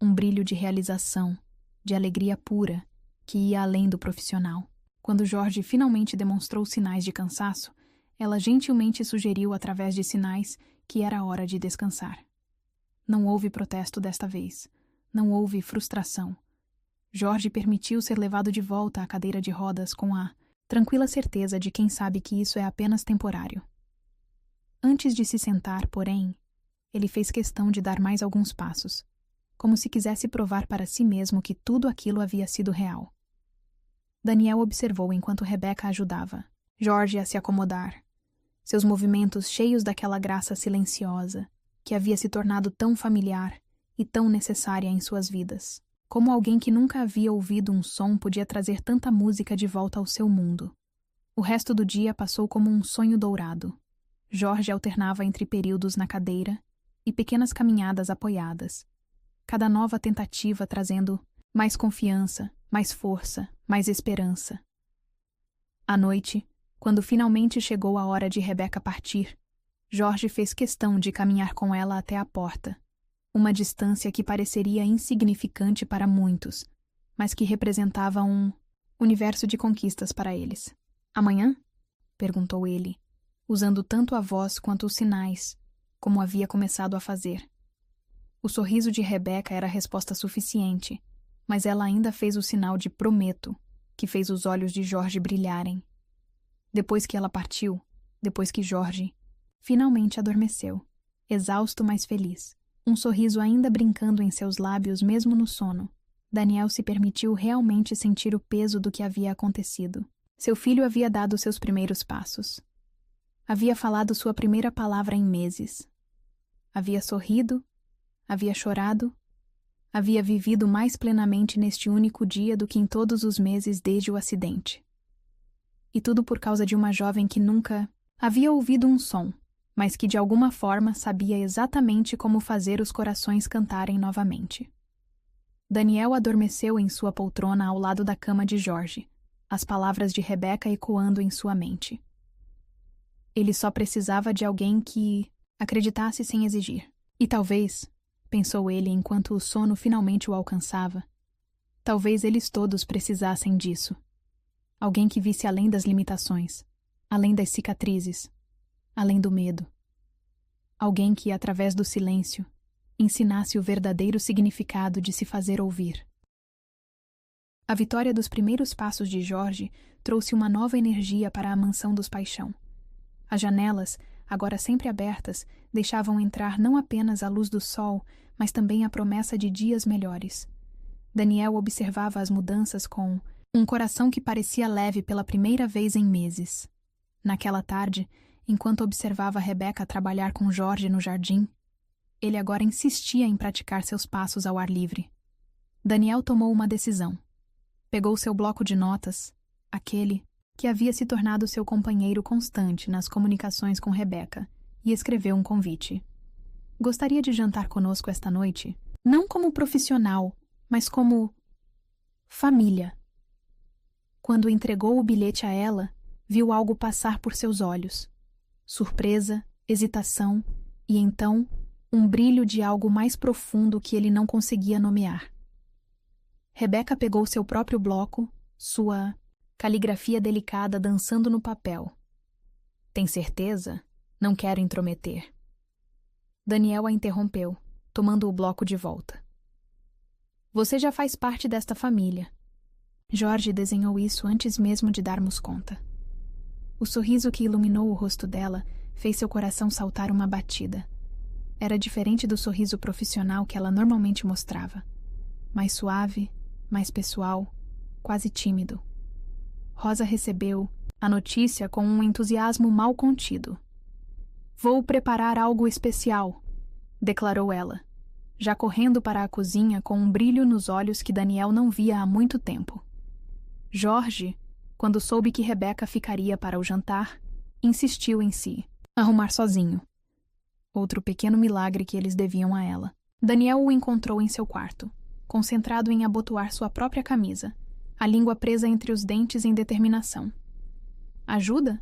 um brilho de realização, de alegria pura, que ia além do profissional. Quando Jorge finalmente demonstrou sinais de cansaço, ela gentilmente sugeriu através de sinais que era hora de descansar. Não houve protesto desta vez. Não houve frustração. Jorge permitiu ser levado de volta à cadeira de rodas com a tranquila certeza de quem sabe que isso é apenas temporário. Antes de se sentar, porém, ele fez questão de dar mais alguns passos, como se quisesse provar para si mesmo que tudo aquilo havia sido real. Daniel observou enquanto Rebeca ajudava Jorge a se acomodar, seus movimentos cheios daquela graça silenciosa que havia se tornado tão familiar e tão necessária em suas vidas. Como alguém que nunca havia ouvido um som podia trazer tanta música de volta ao seu mundo. O resto do dia passou como um sonho dourado. Jorge alternava entre períodos na cadeira e pequenas caminhadas apoiadas, cada nova tentativa trazendo mais confiança, mais força, mais esperança. À noite, quando finalmente chegou a hora de Rebeca partir, Jorge fez questão de caminhar com ela até a porta, uma distância que pareceria insignificante para muitos, mas que representava um universo de conquistas para eles. "Amanhã?" perguntou ele, usando tanto a voz quanto os sinais, como havia começado a fazer. O sorriso de Rebeca era a resposta suficiente, mas ela ainda fez o sinal de prometo, que fez os olhos de Jorge brilharem. Depois que ela partiu, depois que Jorge finalmente adormeceu, exausto mas feliz, um sorriso ainda brincando em seus lábios mesmo no sono, Daniel se permitiu realmente sentir o peso do que havia acontecido. Seu filho havia dado seus primeiros passos. Havia falado sua primeira palavra em meses. Havia sorrido, havia chorado, havia vivido mais plenamente neste único dia do que em todos os meses desde o acidente. E tudo por causa de uma jovem que nunca havia ouvido um som, mas que de alguma forma sabia exatamente como fazer os corações cantarem novamente. Daniel adormeceu em sua poltrona ao lado da cama de Jorge, as palavras de Rebeca ecoando em sua mente. Ele só precisava de alguém que acreditasse sem exigir. E talvez, pensou ele enquanto o sono finalmente o alcançava, talvez eles todos precisassem disso. Alguém que visse além das limitações, além das cicatrizes, além do medo. Alguém que, através do silêncio, ensinasse o verdadeiro significado de se fazer ouvir. A vitória dos primeiros passos de Jorge trouxe uma nova energia para a mansão dos Paixão. As janelas, agora sempre abertas, deixavam entrar não apenas a luz do sol, mas também a promessa de dias melhores. Daniel observava as mudanças com um coração que parecia leve pela primeira vez em meses. Naquela tarde, enquanto observava Rebeca trabalhar com Jorge no jardim, ele agora insistia em praticar seus passos ao ar livre. Daniel tomou uma decisão. Pegou seu bloco de notas, aquele que havia se tornado seu companheiro constante nas comunicações com Rebeca, e escreveu um convite. "Gostaria de jantar conosco esta noite, não como profissional, mas como família." Quando entregou o bilhete a ela, viu algo passar por seus olhos. Surpresa, hesitação e então um brilho de algo mais profundo que ele não conseguia nomear. Rebeca pegou seu próprio bloco, sua caligrafia delicada dançando no papel. Tem certeza? Não quero intrometer. Daniel a interrompeu, tomando o bloco de volta. Você já faz parte desta família. Jorge desenhou isso antes mesmo de darmos conta. O sorriso que iluminou o rosto dela fez seu coração saltar uma batida. Era diferente do sorriso profissional que ela normalmente mostrava. Mais suave, mais pessoal, quase tímido. Rosa recebeu a notícia com um entusiasmo mal contido. Vou preparar algo especial, declarou ela, já correndo para a cozinha com um brilho nos olhos que Daniel não via há muito tempo. Jorge, quando soube que Rebeca ficaria para o jantar, insistiu em se arrumar sozinho. Outro pequeno milagre que eles deviam a ela. Daniel o encontrou em seu quarto, concentrado em abotoar sua própria camisa, a língua presa entre os dentes em determinação. Ajuda?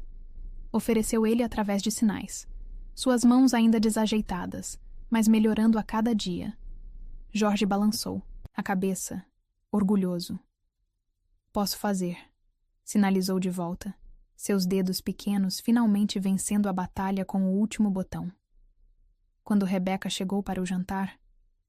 Ofereceu ele através de sinais. Suas mãos ainda desajeitadas, mas melhorando a cada dia. Jorge balançou, a cabeça, orgulhoso. Posso fazer, sinalizou de volta, seus dedos pequenos finalmente vencendo a batalha com o último botão. Quando Rebeca chegou para o jantar,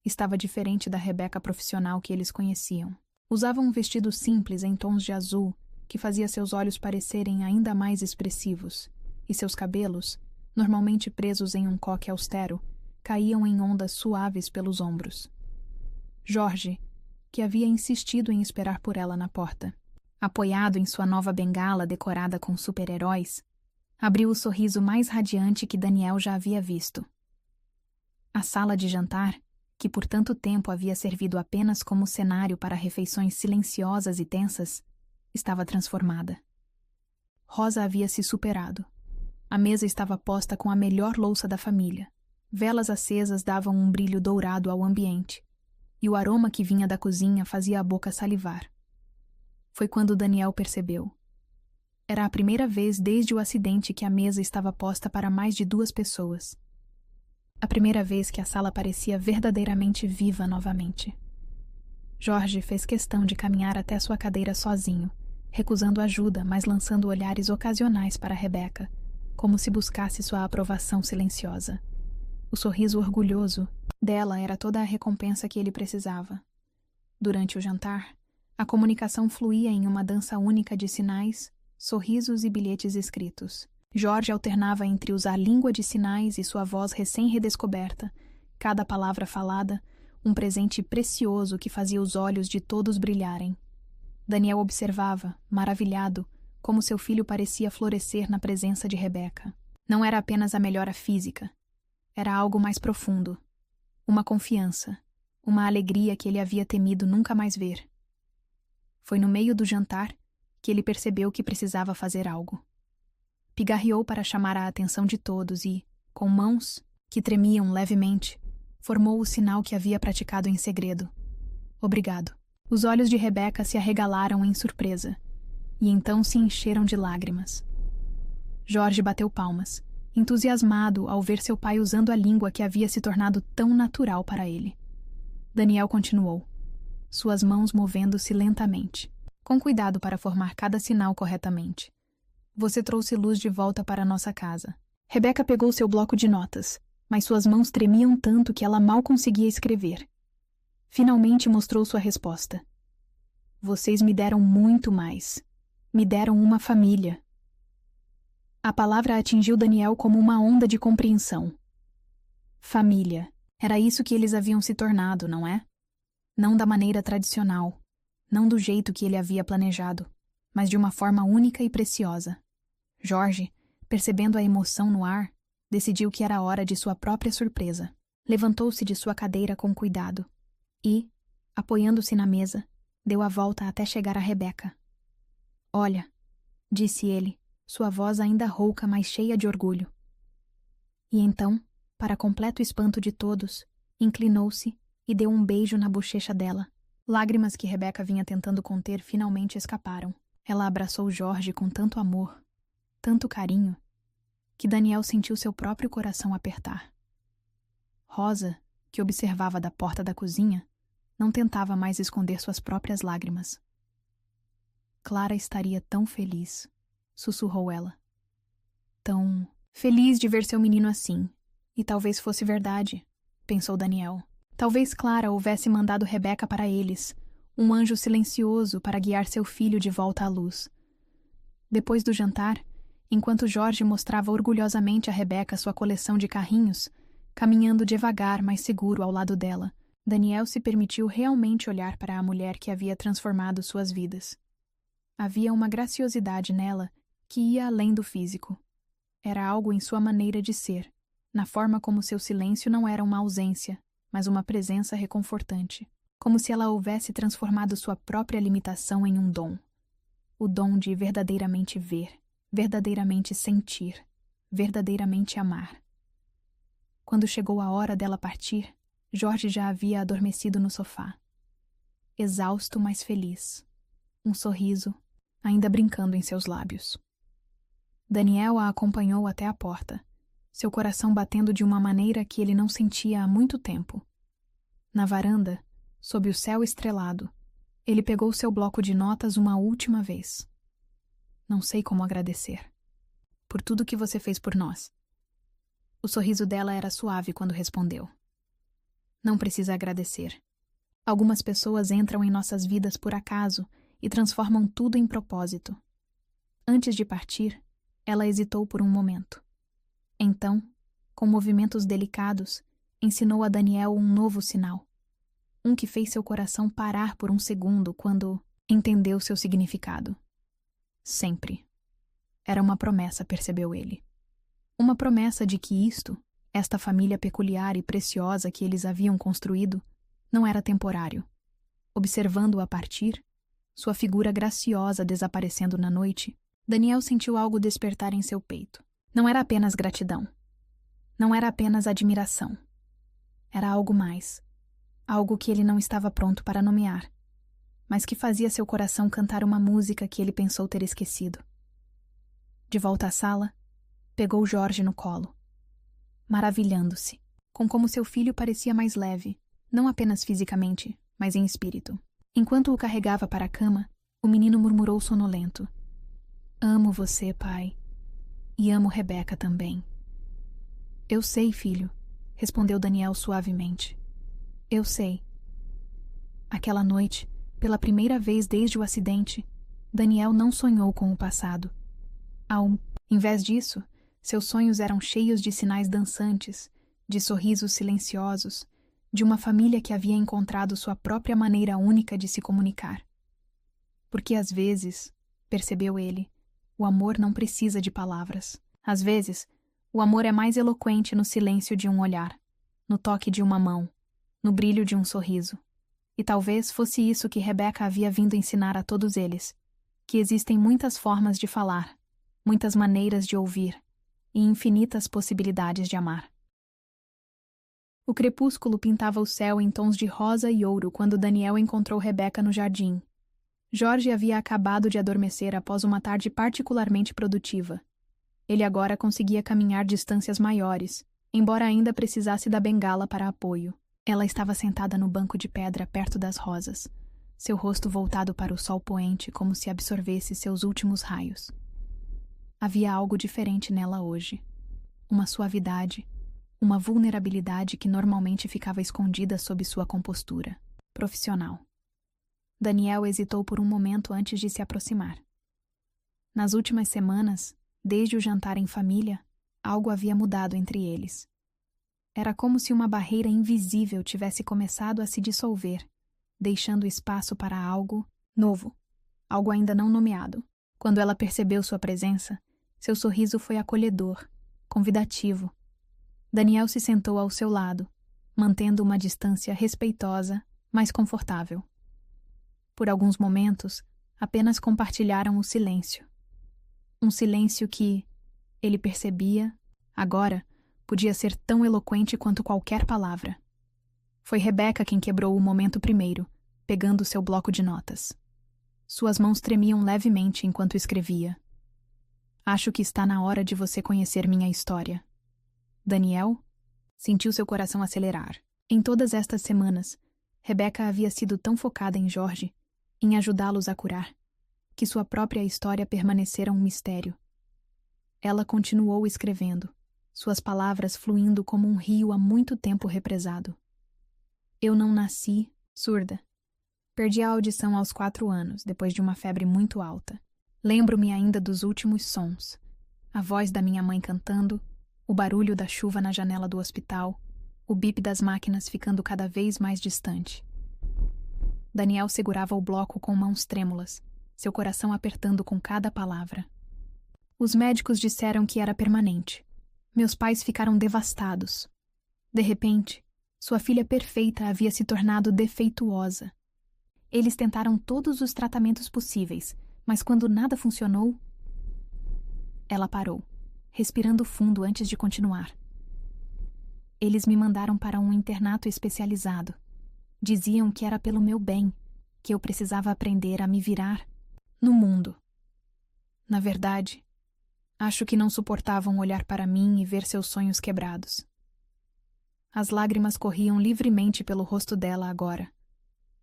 estava diferente da Rebeca profissional que eles conheciam. Usava um vestido simples em tons de azul que fazia seus olhos parecerem ainda mais expressivos, e seus cabelos, normalmente presos em um coque austero, caíam em ondas suaves pelos ombros. Jorge, que havia insistido em esperar por ela na porta, apoiado em sua nova bengala decorada com super-heróis, abriu o sorriso mais radiante que Daniel já havia visto. A sala de jantar, que por tanto tempo havia servido apenas como cenário para refeições silenciosas e tensas, estava transformada. Rosa havia se superado. A mesa estava posta com a melhor louça da família. Velas acesas davam um brilho dourado ao ambiente, e o aroma que vinha da cozinha fazia a boca salivar. Foi quando Daniel percebeu. Era a primeira vez desde o acidente que a mesa estava posta para mais de 2 pessoas. A primeira vez que a sala parecia verdadeiramente viva novamente. Jorge fez questão de caminhar até sua cadeira sozinho, recusando ajuda, mas lançando olhares ocasionais para Rebeca, como se buscasse sua aprovação silenciosa. O sorriso orgulhoso dela era toda a recompensa que ele precisava. Durante o jantar, a comunicação fluía em uma dança única de sinais, sorrisos e bilhetes escritos. Jorge alternava entre usar língua de sinais e sua voz recém-redescoberta, cada palavra falada, um presente precioso que fazia os olhos de todos brilharem. Daniel observava, maravilhado, como seu filho parecia florescer na presença de Rebeca. Não era apenas a melhora física. Era algo mais profundo. Uma confiança, uma alegria que ele havia temido nunca mais ver. Foi no meio do jantar que ele percebeu que precisava fazer algo. Pigarreou para chamar a atenção de todos e, com mãos que tremiam levemente, formou o sinal que havia praticado em segredo. Obrigado. Os olhos de Rebeca se arregalaram em surpresa, e então se encheram de lágrimas. Jorge bateu palmas, entusiasmado ao ver seu pai usando a língua que havia se tornado tão natural para ele. Daniel continuou, suas mãos movendo-se lentamente, com cuidado para formar cada sinal corretamente. Você trouxe luz de volta para nossa casa. Rebeca pegou seu bloco de notas, mas suas mãos tremiam tanto que ela mal conseguia escrever. Finalmente mostrou sua resposta. Vocês me deram muito mais. Me deram uma família. A palavra atingiu Daniel como uma onda de compreensão. Família. Era isso que eles haviam se tornado, não é? Não da maneira tradicional, não do jeito que ele havia planejado, mas de uma forma única e preciosa. Jorge, percebendo a emoção no ar, decidiu que era hora de sua própria surpresa. Levantou-se de sua cadeira com cuidado e, apoiando-se na mesa, deu a volta até chegar a Rebeca. Olha, disse ele, sua voz ainda rouca, mas cheia de orgulho. E então, para completo espanto de todos, inclinou-se e deu um beijo na bochecha dela. Lágrimas que Rebeca vinha tentando conter finalmente escaparam. Ela abraçou Jorge com tanto amor, tanto carinho, que Daniel sentiu seu próprio coração apertar. Rosa, que observava da porta da cozinha, não tentava mais esconder suas próprias lágrimas. Clara estaria tão feliz, sussurrou ela. Tão feliz de ver seu menino assim. E talvez fosse verdade, pensou Daniel. Talvez Clara houvesse mandado Rebeca para eles, um anjo silencioso para guiar seu filho de volta à luz. Depois do jantar, enquanto Jorge mostrava orgulhosamente a Rebeca sua coleção de carrinhos, caminhando devagar, mas seguro ao lado dela, Daniel se permitiu realmente olhar para a mulher que havia transformado suas vidas. Havia uma graciosidade nela que ia além do físico. Era algo em sua maneira de ser, na forma como seu silêncio não era uma ausência, mas uma presença reconfortante, como se ela houvesse transformado sua própria limitação em um dom. O dom de verdadeiramente ver, verdadeiramente sentir, verdadeiramente amar. Quando chegou a hora dela partir, Jorge já havia adormecido no sofá. Exausto, mas feliz. Um sorriso, ainda brincando em seus lábios. Daniel a acompanhou até a porta, seu coração batendo de uma maneira que ele não sentia há muito tempo. Na varanda, sob o céu estrelado, ele pegou seu bloco de notas uma última vez. Não sei como agradecer. Por tudo que você fez por nós. O sorriso dela era suave quando respondeu. Não precisa agradecer. Algumas pessoas entram em nossas vidas por acaso e transformam tudo em propósito. Antes de partir, ela hesitou por um momento. Então, com movimentos delicados, ensinou a Daniel um novo sinal. Um que fez seu coração parar por um segundo quando entendeu seu significado. Sempre. Era uma promessa, percebeu ele. Uma promessa de que esta família peculiar e preciosa que eles haviam construído, não era temporário. Observando-a partir, sua figura graciosa desaparecendo na noite, Daniel sentiu algo despertar em seu peito. Não era apenas gratidão. Não era apenas admiração. Era algo mais. Algo que ele não estava pronto para nomear, mas que fazia seu coração cantar uma música que ele pensou ter esquecido. De volta à sala, pegou Jorge no colo, maravilhando-se, com como seu filho parecia mais leve, não apenas fisicamente, mas em espírito. Enquanto o carregava para a cama, o menino murmurou sonolento. Amo você, pai. E amo Rebeca também. Eu sei, filho, respondeu Daniel suavemente. Eu sei. Aquela noite, pela primeira vez desde o acidente, Daniel não sonhou com o passado. Em vez disso, seus sonhos eram cheios de sinais dançantes, de sorrisos silenciosos, de uma família que havia encontrado sua própria maneira única de se comunicar. Porque às vezes, percebeu ele, o amor não precisa de palavras. Às vezes, o amor é mais eloquente no silêncio de um olhar, no toque de uma mão, no brilho de um sorriso. E talvez fosse isso que Rebeca havia vindo ensinar a todos eles, que existem muitas formas de falar, muitas maneiras de ouvir, e infinitas possibilidades de amar. O crepúsculo pintava o céu em tons de rosa e ouro quando Daniel encontrou Rebeca no jardim. Jorge havia acabado de adormecer após uma tarde particularmente produtiva. Ele agora conseguia caminhar distâncias maiores, embora ainda precisasse da bengala para apoio. Ela estava sentada no banco de pedra perto das rosas, seu rosto voltado para o sol poente como se absorvesse seus últimos raios. Havia algo diferente nela hoje. Uma suavidade, uma vulnerabilidade que normalmente ficava escondida sob sua compostura profissional. Daniel hesitou por um momento antes de se aproximar. Nas últimas semanas, desde o jantar em família, algo havia mudado entre eles. Era como se uma barreira invisível tivesse começado a se dissolver, deixando espaço para algo novo, algo ainda não nomeado. Quando ela percebeu sua presença, seu sorriso foi acolhedor, convidativo. Daniel se sentou ao seu lado, mantendo uma distância respeitosa, mas confortável. Por alguns momentos, apenas compartilharam o silêncio. Um silêncio que, ele percebia, agora, podia ser tão eloquente quanto qualquer palavra. Foi Rebeca quem quebrou o momento primeiro, pegando seu bloco de notas. Suas mãos tremiam levemente enquanto escrevia. Acho que está na hora de você conhecer minha história. Daniel sentiu seu coração acelerar. Em todas estas semanas, Rebeca havia sido tão focada em Jorge, em ajudá-los a curar, que sua própria história permanecera um mistério. Ela continuou escrevendo, suas palavras fluindo como um rio há muito tempo represado. Eu não nasci surda. Perdi a audição aos 4 anos, depois de uma febre muito alta. Lembro-me ainda dos últimos sons. A voz da minha mãe cantando, o barulho da chuva na janela do hospital, o bip das máquinas ficando cada vez mais distante. Daniel segurava o bloco com mãos trêmulas, seu coração apertando com cada palavra. Os médicos disseram que era permanente. Meus pais ficaram devastados. De repente, sua filha perfeita havia se tornado defeituosa. Eles tentaram todos os tratamentos possíveis, mas quando nada funcionou... Ela parou, respirando fundo antes de continuar. Eles me mandaram para um internato especializado. Diziam que era pelo meu bem, que eu precisava aprender a me virar no mundo. Na verdade, acho que não suportavam olhar para mim e ver seus sonhos quebrados. As lágrimas corriam livremente pelo rosto dela agora,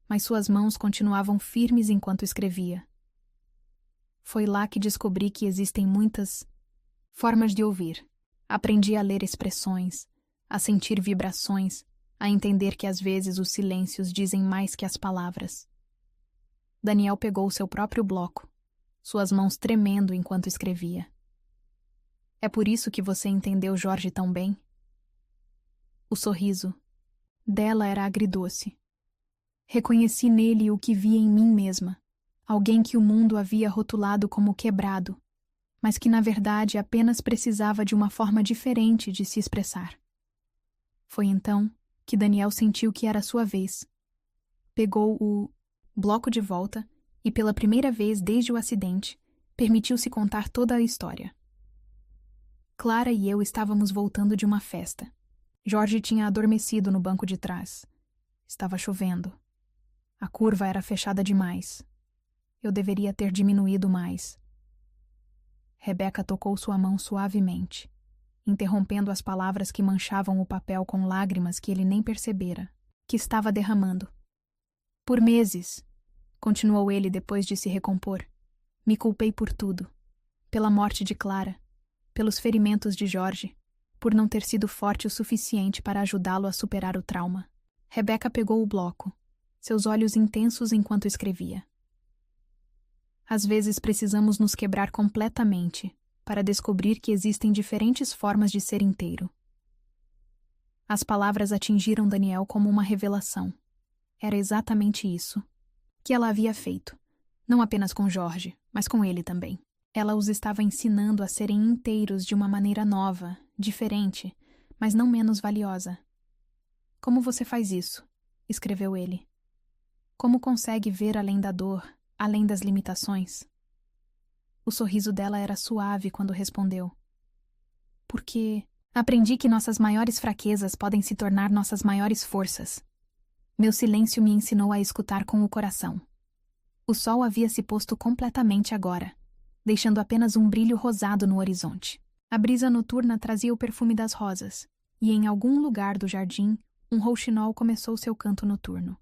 mas suas mãos continuavam firmes enquanto escrevia. Foi lá que descobri que existem muitas formas de ouvir. Aprendi a ler expressões, a sentir vibrações, a entender que às vezes os silêncios dizem mais que as palavras. Daniel pegou seu próprio bloco, suas mãos tremendo enquanto escrevia. É por isso que você entendeu Jorge tão bem? O sorriso dela era agridoce. Reconheci nele o que via em mim mesma, alguém que o mundo havia rotulado como quebrado, mas que na verdade apenas precisava de uma forma diferente de se expressar. Foi então que Daniel sentiu que era sua vez. Pegou o bloco de volta e, pela primeira vez desde o acidente, permitiu-se contar toda a história. Clara e eu estávamos voltando de uma festa. Jorge tinha adormecido no banco de trás. Estava chovendo. A curva era fechada demais. Eu deveria ter diminuído mais. Rebeca tocou sua mão suavemente, interrompendo as palavras que manchavam o papel com lágrimas que ele nem percebera, que estava derramando. Por meses, continuou ele depois de se recompor, me culpei por tudo. Pela morte de Clara, pelos ferimentos de Jorge, por não ter sido forte o suficiente para ajudá-lo a superar o trauma. Rebeca pegou o bloco, seus olhos intensos enquanto escrevia. Às vezes precisamos nos quebrar completamente para descobrir que existem diferentes formas de ser inteiro. As palavras atingiram Daniel como uma revelação. Era exatamente isso que ela havia feito, não apenas com Jorge, mas com ele também. Ela os estava ensinando a serem inteiros de uma maneira nova, diferente, mas não menos valiosa. Como você faz isso? Escreveu ele. Como consegue ver além da dor, além das limitações? O sorriso dela era suave quando respondeu. Porque aprendi que nossas maiores fraquezas podem se tornar nossas maiores forças. Meu silêncio me ensinou a escutar com o coração. O sol havia se posto completamente agora, deixando apenas um brilho rosado no horizonte. A brisa noturna trazia o perfume das rosas, e em algum lugar do jardim, um rouxinol começou seu canto noturno.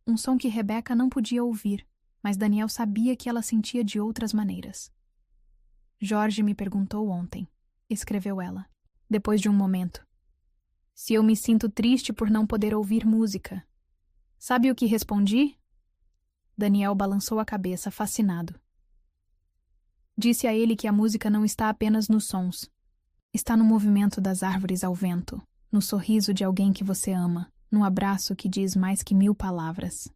Um som que Rebeca não podia ouvir, mas Daniel sabia que ela sentia de outras maneiras. Jorge me perguntou ontem, escreveu ela, depois de um momento, se eu me sinto triste por não poder ouvir música. Sabe o que respondi? Daniel balançou a cabeça, fascinado. Disse a ele que a música não está apenas nos sons. Está no movimento das árvores ao vento, no sorriso de alguém que você ama, no abraço que diz mais que 1000 palavras.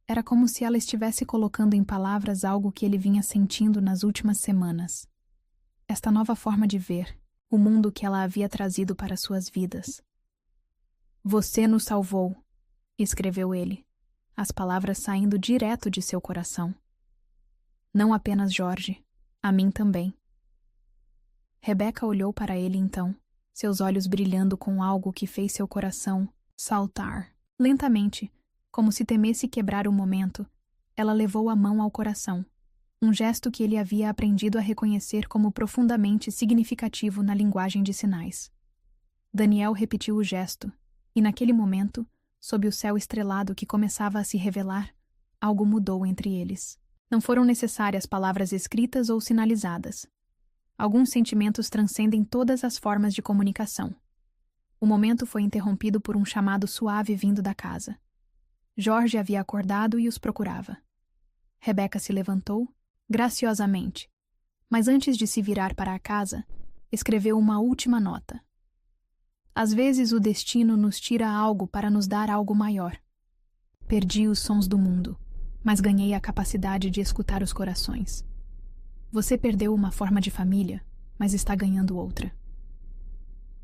Era como se ela estivesse colocando em palavras algo que ele vinha sentindo nas últimas semanas. Esta nova forma de ver, o mundo que ela havia trazido para suas vidas. Você nos salvou, escreveu ele, as palavras saindo direto de seu coração. Não apenas Jorge, a mim também. Rebeca olhou para ele então, seus olhos brilhando com algo que fez seu coração saltar. Lentamente, como se temesse quebrar o momento, ela levou a mão ao coração, um gesto que ele havia aprendido a reconhecer como profundamente significativo na linguagem de sinais. Daniel repetiu o gesto, e naquele momento, sob o céu estrelado que começava a se revelar, algo mudou entre eles. Não foram necessárias palavras escritas ou sinalizadas. Alguns sentimentos transcendem todas as formas de comunicação. O momento foi interrompido por um chamado suave vindo da casa. Jorge havia acordado e os procurava. Rebeca se levantou, graciosamente, mas antes de se virar para a casa, escreveu uma última nota. Às vezes o destino nos tira algo para nos dar algo maior. Perdi os sons do mundo, mas ganhei a capacidade de escutar os corações. Você perdeu uma forma de família, mas está ganhando outra.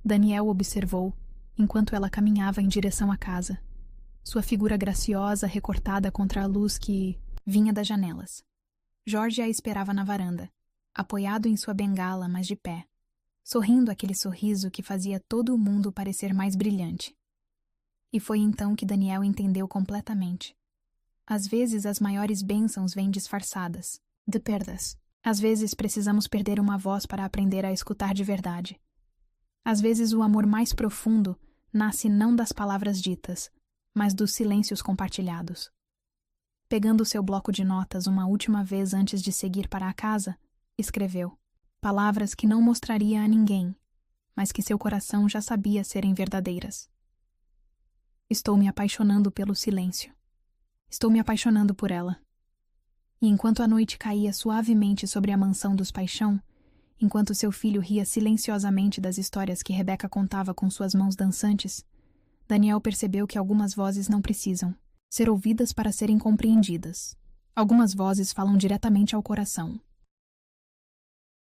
Daniel observou, enquanto ela caminhava em direção à casa, sua figura graciosa recortada contra a luz que vinha das janelas. Jorge a esperava na varanda, apoiado em sua bengala, mas de pé, sorrindo aquele sorriso que fazia todo o mundo parecer mais brilhante. E foi então que Daniel entendeu completamente. Às vezes as maiores bênçãos vêm disfarçadas, de perdas. Às vezes precisamos perder uma voz para aprender a escutar de verdade. Às vezes o amor mais profundo nasce não das palavras ditas, mas dos silêncios compartilhados. Pegando seu bloco de notas uma última vez antes de seguir para a casa, escreveu palavras que não mostraria a ninguém, mas que seu coração já sabia serem verdadeiras. Estou me apaixonando pelo silêncio. Estou me apaixonando por ela. E enquanto a noite caía suavemente sobre a mansão dos Paixão, enquanto seu filho ria silenciosamente das histórias que Rebeca contava com suas mãos dançantes, Daniel percebeu que algumas vozes não precisam ser ouvidas para serem compreendidas. Algumas vozes falam diretamente ao coração.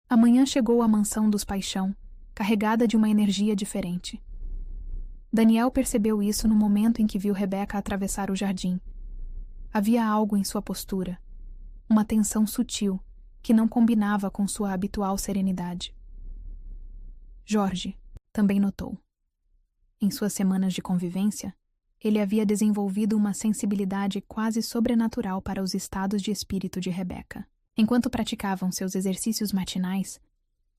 A manhã chegou à mansão dos Paixão, carregada de uma energia diferente. Daniel percebeu isso no momento em que viu Rebeca atravessar o jardim. Havia algo em sua postura, uma tensão sutil que não combinava com sua habitual serenidade. Jorge também notou. Em suas semanas de convivência, ele havia desenvolvido uma sensibilidade quase sobrenatural para os estados de espírito de Rebeca. Enquanto praticavam seus exercícios matinais,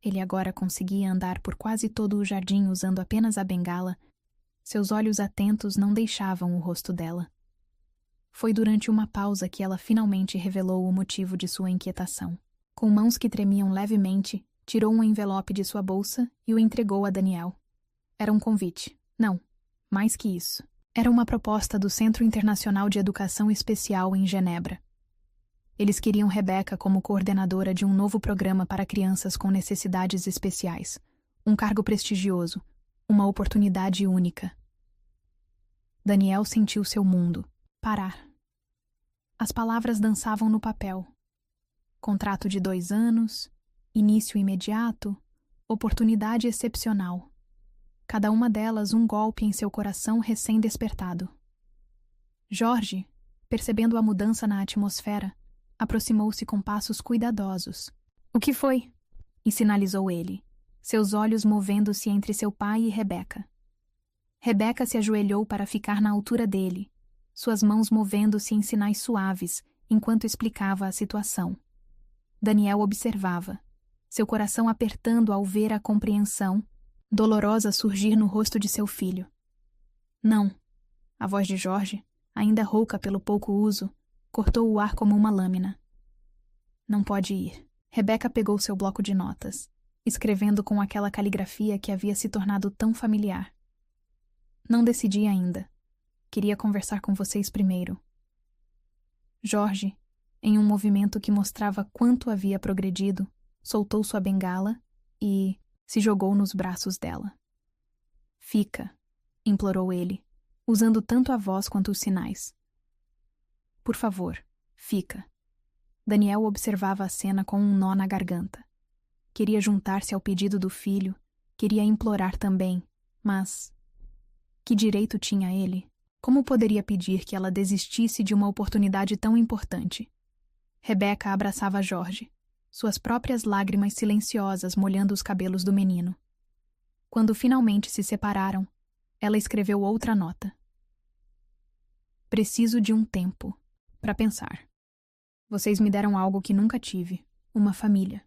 ele agora conseguia andar por quase todo o jardim usando apenas a bengala. Seus olhos atentos não deixavam o rosto dela. Foi durante uma pausa que ela finalmente revelou o motivo de sua inquietação. Com mãos que tremiam levemente, tirou um envelope de sua bolsa e o entregou a Daniel. Era um convite. Não, mais que isso. Era uma proposta do Centro Internacional de Educação Especial em Genebra. Eles queriam Rebeca como coordenadora de um novo programa para crianças com necessidades especiais. Um cargo prestigioso, uma oportunidade única. Daniel sentiu seu mundo parar. As palavras dançavam no papel. Contrato de 2 anos, início imediato, oportunidade excepcional. Cada uma delas um golpe em seu coração recém-despertado. Jorge, percebendo a mudança na atmosfera, aproximou-se com passos cuidadosos. "O que foi?" e sinalizou ele, seus olhos movendo-se entre seu pai e Rebeca. Rebeca se ajoelhou para ficar na altura dele, suas mãos movendo-se em sinais suaves enquanto explicava a situação. Daniel observava, seu coração apertando ao ver a compreensão dolorosa surgir no rosto de seu filho. "Não." A voz de Jorge, ainda rouca pelo pouco uso, cortou o ar como uma lâmina. "Não pode ir." Rebeca pegou seu bloco de notas, escrevendo com aquela caligrafia que havia se tornado tão familiar. "Não decidi ainda. Queria conversar com vocês primeiro." Jorge, em um movimento que mostrava quanto havia progredido, soltou sua bengala e se jogou nos braços dela. "Fica", implorou ele, usando tanto a voz quanto os sinais. "Por favor, fica." Daniel observava a cena com um nó na garganta. Queria juntar-se ao pedido do filho, queria implorar também, mas que direito tinha ele? Como poderia pedir que ela desistisse de uma oportunidade tão importante? Rebeca abraçava Jorge, suas próprias lágrimas silenciosas molhando os cabelos do menino. Quando finalmente se separaram, ela escreveu outra nota. "Preciso de um tempo para pensar. Vocês me deram algo que nunca tive, uma família.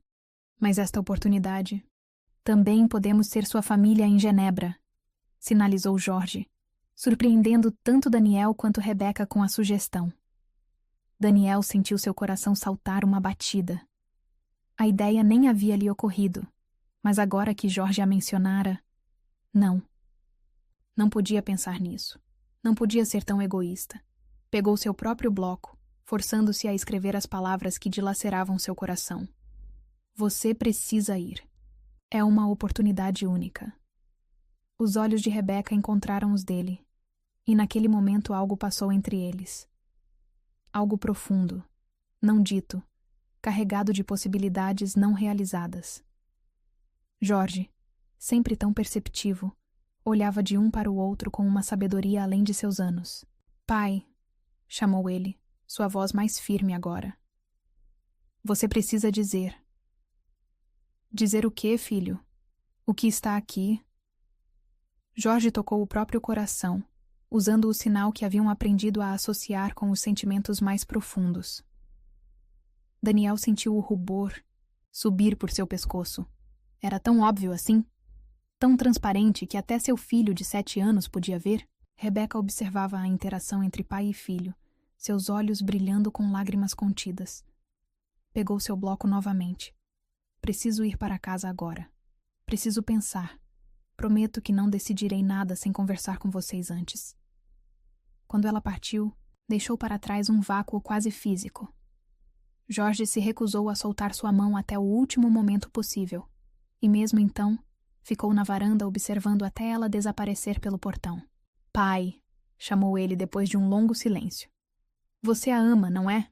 Mas esta oportunidade... Também podemos ser sua família em Genebra", sinalizou Jorge, surpreendendo tanto Daniel quanto Rebeca com a sugestão. Daniel sentiu seu coração saltar uma batida. A ideia nem havia lhe ocorrido, mas agora que Jorge a mencionara, não. Não podia pensar nisso. Não podia ser tão egoísta. Pegou seu próprio bloco, forçando-se a escrever as palavras que dilaceravam seu coração. Você precisa ir. É uma oportunidade única. Os olhos de Rebeca encontraram os dele, e naquele momento algo passou entre eles. Algo profundo, não dito, carregado de possibilidades não realizadas. Jorge, sempre tão perceptivo, olhava de um para o outro com uma sabedoria além de seus anos. Pai, chamou ele, sua voz mais firme agora. Você precisa dizer. Dizer o quê, filho? O que está aqui? Jorge tocou o próprio coração, usando o sinal que haviam aprendido a associar com os sentimentos mais profundos. Daniel sentiu o rubor subir por seu pescoço. Era tão óbvio assim, tão transparente que até seu filho de 7 anos podia ver. Rebeca observava a interação entre pai e filho, seus olhos brilhando com lágrimas contidas. Pegou seu bloco novamente. Preciso ir para casa agora. Preciso pensar. Prometo que não decidirei nada sem conversar com vocês antes. Quando ela partiu, deixou para trás um vácuo quase físico. Jorge se recusou a soltar sua mão até o último momento possível, e mesmo então, ficou na varanda observando até ela desaparecer pelo portão. Pai, chamou ele depois de um longo silêncio. Você a ama, não é?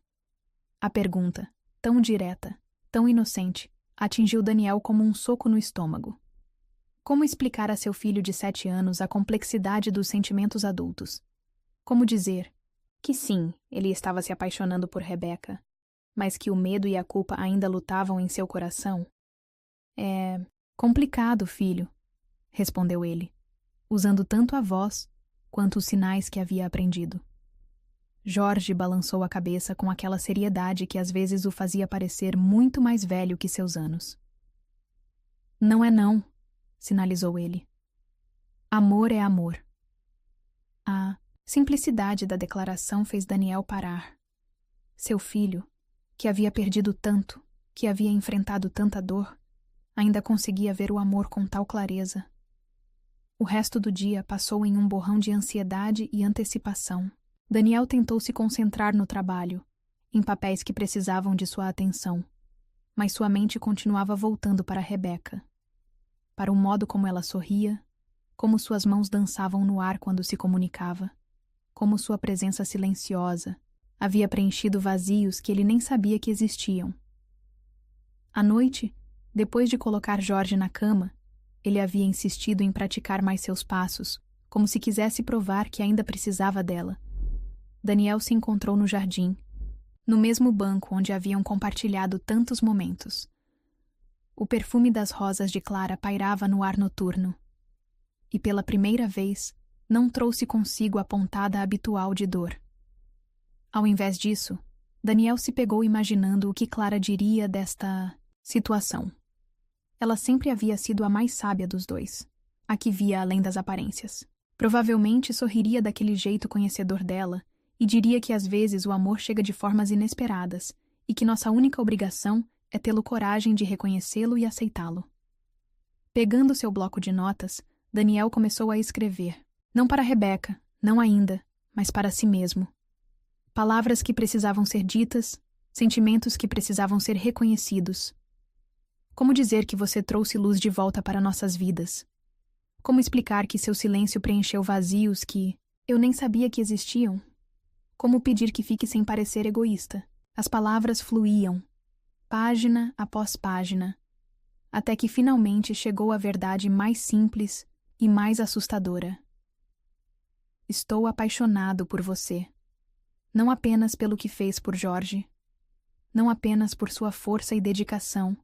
A pergunta, tão direta, tão inocente, atingiu Daniel como um soco no estômago. Como explicar a seu filho de 7 anos a complexidade dos sentimentos adultos? Como dizer que sim, ele estava se apaixonando por Rebeca, mas que o medo e a culpa ainda lutavam em seu coração? É complicado, filho, respondeu ele, usando tanto a voz quanto os sinais que havia aprendido. Jorge balançou a cabeça com aquela seriedade que às vezes o fazia parecer muito mais velho que seus anos. Não é não, sinalizou ele. Amor é amor. A simplicidade da declaração fez Daniel parar. Seu filho, que havia perdido tanto, que havia enfrentado tanta dor, ainda conseguia ver o amor com tal clareza. O resto do dia passou em um borrão de ansiedade e antecipação. Daniel tentou se concentrar no trabalho, em papéis que precisavam de sua atenção, mas sua mente continuava voltando para Rebeca, para o modo como ela sorria, como suas mãos dançavam no ar quando se comunicava, como sua presença silenciosa havia preenchido vazios que ele nem sabia que existiam. À noite, depois de colocar Jorge na cama, ele havia insistido em praticar mais seus passos, como se quisesse provar que ainda precisava dela. Daniel se encontrou no jardim, no mesmo banco onde haviam compartilhado tantos momentos. O perfume das rosas de Clara pairava no ar noturno. E pela primeira vez, não trouxe consigo a pontada habitual de dor. Ao invés disso, Daniel se pegou imaginando o que Clara diria desta situação. Ela sempre havia sido a mais sábia dos dois, a que via além das aparências. Provavelmente sorriria daquele jeito conhecedor dela e diria que às vezes o amor chega de formas inesperadas e que nossa única obrigação é tê-lo coragem de reconhecê-lo e aceitá-lo. Pegando seu bloco de notas, Daniel começou a escrever. Não para Rebeca, não ainda, mas para si mesmo. Palavras que precisavam ser ditas, sentimentos que precisavam ser reconhecidos. Como dizer que você trouxe luz de volta para nossas vidas? Como explicar que seu silêncio preencheu vazios que eu nem sabia que existiam? Como pedir que fique sem parecer egoísta? As palavras fluíam, página após página, até que finalmente chegou a verdade mais simples e mais assustadora. Estou apaixonado por você. Não apenas pelo que fez por Jorge, não apenas por sua força e dedicação,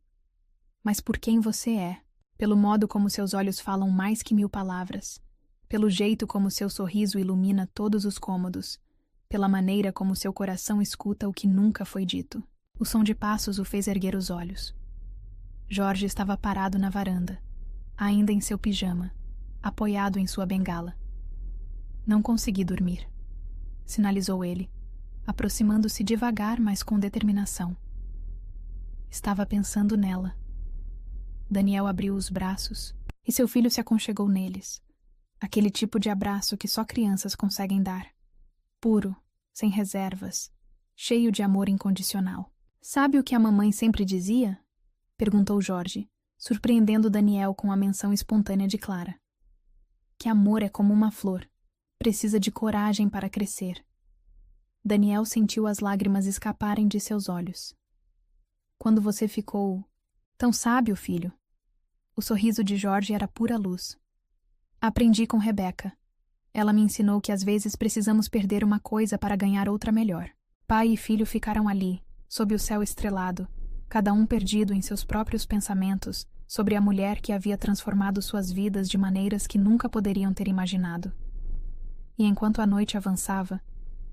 mas por quem você é, pelo modo como seus olhos falam mais que 1000 palavras, pelo jeito como seu sorriso ilumina todos os cômodos, pela maneira como seu coração escuta o que nunca foi dito. O som de passos o fez erguer os olhos. Jorge estava parado na varanda, ainda em seu pijama, apoiado em sua bengala. Não consegui dormir, sinalizou ele, aproximando-se devagar, mas com determinação. Estava pensando nela. Daniel abriu os braços e seu filho se aconchegou neles. Aquele tipo de abraço que só crianças conseguem dar. Puro, sem reservas, cheio de amor incondicional. Sabe o que a mamãe sempre dizia? Perguntou Jorge, surpreendendo Daniel com a menção espontânea de Clara. Que amor é como uma flor. Precisa de coragem para crescer. Daniel sentiu as lágrimas escaparem de seus olhos. Quando você ficou tão sábio, filho? O sorriso de Jorge era pura luz. Aprendi com Rebeca. Ela me ensinou que às vezes precisamos perder uma coisa para ganhar outra melhor. Pai e filho ficaram ali, sob o céu estrelado, cada um perdido em seus próprios pensamentos sobre a mulher que havia transformado suas vidas de maneiras que nunca poderiam ter imaginado. E enquanto a noite avançava,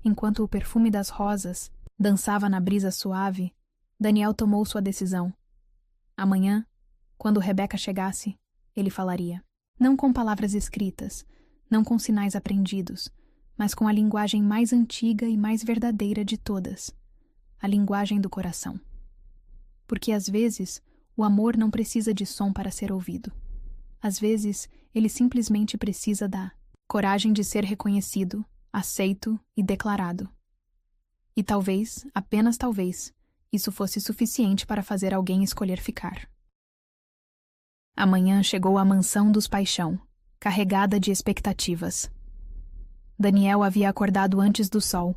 enquanto o perfume das rosas dançava na brisa suave, Daniel tomou sua decisão. Amanhã, quando Rebeca chegasse, ele falaria. Não com palavras escritas, não com sinais aprendidos, mas com a linguagem mais antiga e mais verdadeira de todas, a linguagem do coração. Porque às vezes o amor não precisa de som para ser ouvido. Às vezes ele simplesmente precisa da coragem de ser reconhecido, aceito e declarado. E talvez, apenas talvez, isso fosse suficiente para fazer alguém escolher ficar. Amanhã chegou à mansão dos Paixão, carregada de expectativas. Daniel havia acordado antes do sol,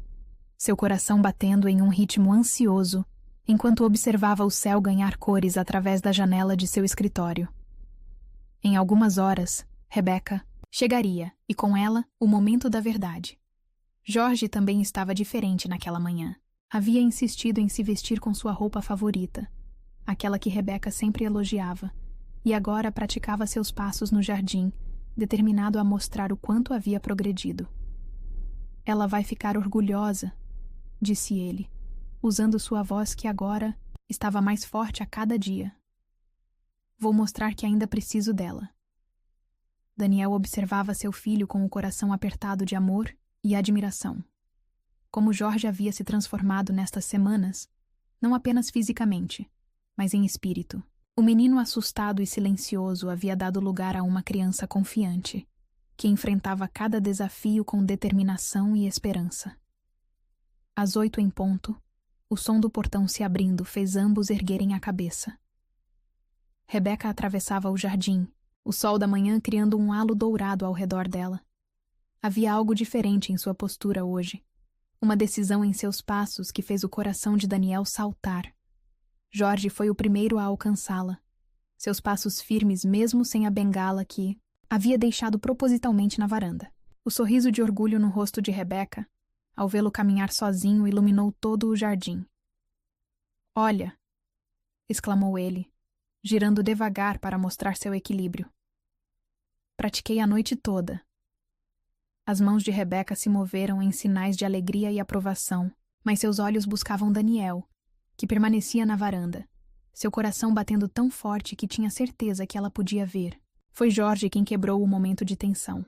seu coração batendo em um ritmo ansioso, enquanto observava o céu ganhar cores através da janela de seu escritório. Em algumas horas, Rebeca chegaria, e com ela, o momento da verdade. Jorge também estava diferente naquela manhã. Havia insistido em se vestir com sua roupa favorita, aquela que Rebeca sempre elogiava, e agora praticava seus passos no jardim, determinado a mostrar o quanto havia progredido. Ela vai ficar orgulhosa, disse ele, usando sua voz que agora estava mais forte a cada dia. Vou mostrar que ainda preciso dela. Daniel observava seu filho com o coração apertado de amor e admiração. Como Jorge havia se transformado nestas semanas, não apenas fisicamente, mas em espírito. O menino assustado e silencioso havia dado lugar a uma criança confiante, que enfrentava cada desafio com determinação e esperança. Às 8 em ponto, o som do portão se abrindo fez ambos erguerem a cabeça. Rebeca atravessava o jardim, o sol da manhã criando um halo dourado ao redor dela. Havia algo diferente em sua postura hoje, uma decisão em seus passos que fez o coração de Daniel saltar. Jorge foi o primeiro a alcançá-la, seus passos firmes mesmo sem a bengala que havia deixado propositalmente na varanda. O sorriso de orgulho no rosto de Rebeca, ao vê-lo caminhar sozinho, iluminou todo o jardim. Olha! Exclamou ele, girando devagar para mostrar seu equilíbrio. Pratiquei a noite toda. As mãos de Rebeca se moveram em sinais de alegria e aprovação, mas seus olhos buscavam Daniel, que permanecia na varanda, seu coração batendo tão forte que tinha certeza que ela podia ver. Foi Jorge quem quebrou o momento de tensão.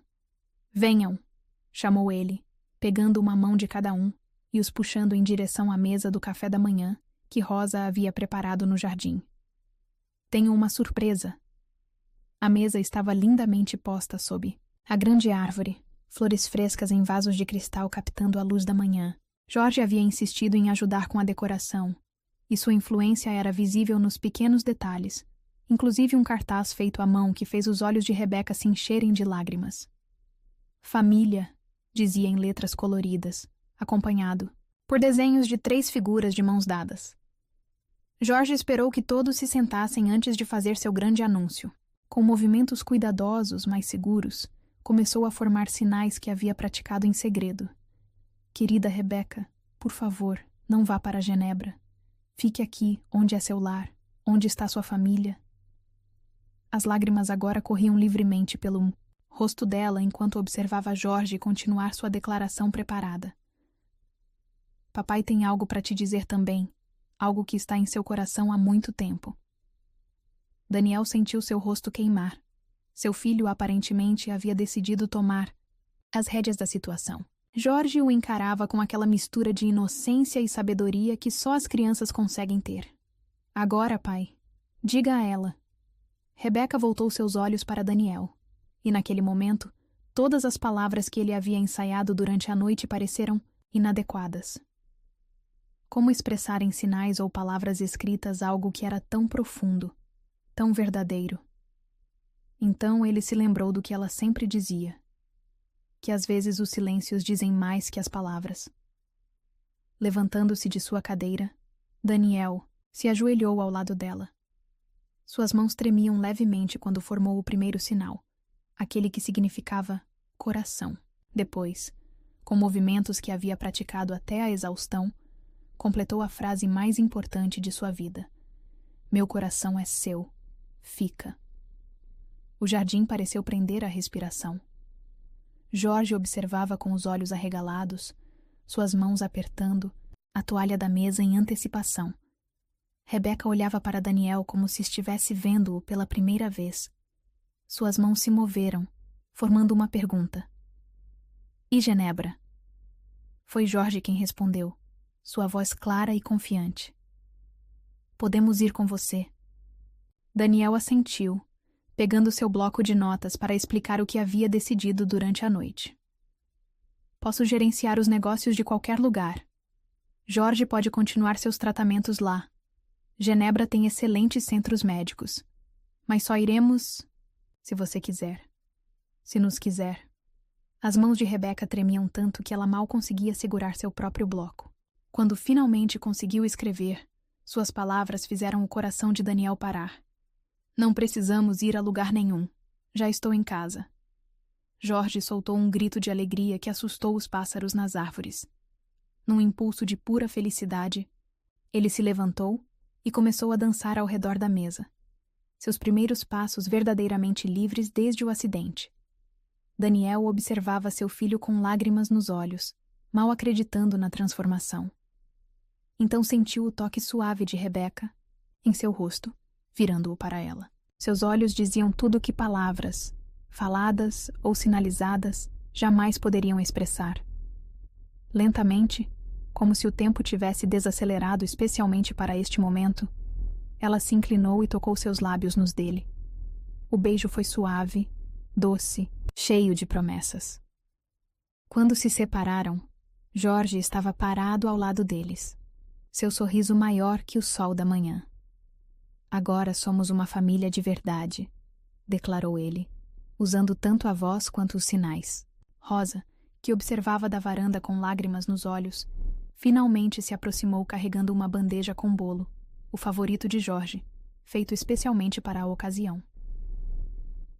Venham, chamou ele, pegando uma mão de cada um e os puxando em direção à mesa do café da manhã que Rosa havia preparado no jardim. Tenho uma surpresa. A mesa estava lindamente posta sob a grande árvore, flores frescas em vasos de cristal captando a luz da manhã. Jorge havia insistido em ajudar com a decoração, e sua influência era visível nos pequenos detalhes, inclusive um cartaz feito à mão que fez os olhos de Rebeca se encherem de lágrimas. Família, dizia em letras coloridas, acompanhado por desenhos de 3 figuras de mãos dadas. Jorge esperou que todos se sentassem antes de fazer seu grande anúncio. Com movimentos cuidadosos, mas seguros, começou a formar sinais que havia praticado em segredo. Querida Rebeca, por favor, não vá para Genebra. Fique aqui, onde é seu lar, onde está sua família. As lágrimas agora corriam livremente pelo rosto dela enquanto observava Jorge continuar sua declaração preparada. Papai tem algo para te dizer também, algo que está em seu coração há muito tempo. Daniel sentiu seu rosto queimar. Seu filho aparentemente havia decidido tomar as rédeas da situação. Jorge o encarava com aquela mistura de inocência e sabedoria que só as crianças conseguem ter. Agora, pai, diga a ela. Rebeca voltou seus olhos para Daniel, e naquele momento, todas as palavras que ele havia ensaiado durante a noite pareceram inadequadas. Como expressar em sinais ou palavras escritas algo que era tão profundo, tão verdadeiro? Então ele se lembrou do que ela sempre dizia, que às vezes os silêncios dizem mais que as palavras. Levantando-se de sua cadeira, Daniel se ajoelhou ao lado dela. Suas mãos tremiam levemente quando formou o primeiro sinal, aquele que significava coração. Depois, com movimentos que havia praticado até a exaustão, completou a frase mais importante de sua vida. Meu coração é seu. Fica. O jardim pareceu prender a respiração. Jorge observava com os olhos arregalados, suas mãos apertando, a toalha da mesa em antecipação. Rebeca olhava para Daniel como se estivesse vendo-o pela primeira vez. Suas mãos se moveram, formando uma pergunta. E Genebra? Foi Jorge quem respondeu, sua voz clara e confiante. Podemos ir com você. Daniel assentiu, pegando seu bloco de notas para explicar o que havia decidido durante a noite. Posso gerenciar os negócios de qualquer lugar. Jorge pode continuar seus tratamentos lá. Genebra tem excelentes centros médicos. Mas só iremos, se você quiser. Se nos quiser. As mãos de Rebeca tremiam tanto que ela mal conseguia segurar seu próprio bloco. Quando finalmente conseguiu escrever, suas palavras fizeram o coração de Daniel parar. Não precisamos ir a lugar nenhum. Já estou em casa. Jorge soltou um grito de alegria que assustou os pássaros nas árvores. Num impulso de pura felicidade, ele se levantou e começou a dançar ao redor da mesa. Seus primeiros passos verdadeiramente livres desde o acidente. Daniel observava seu filho com lágrimas nos olhos, mal acreditando na transformação. Então sentiu o toque suave de Rebeca em seu rosto, virando-o para ela. Seus olhos diziam tudo o que palavras, faladas ou sinalizadas, jamais poderiam expressar. Lentamente, como se o tempo tivesse desacelerado especialmente para este momento, ela se inclinou e tocou seus lábios nos dele. O beijo foi suave, doce, cheio de promessas. Quando se separaram, Jorge estava parado ao lado deles, seu sorriso maior que o sol da manhã. Agora somos uma família de verdade, declarou ele, usando tanto a voz quanto os sinais. Rosa, que observava da varanda com lágrimas nos olhos, finalmente se aproximou carregando uma bandeja com bolo, o favorito de Jorge, feito especialmente para a ocasião.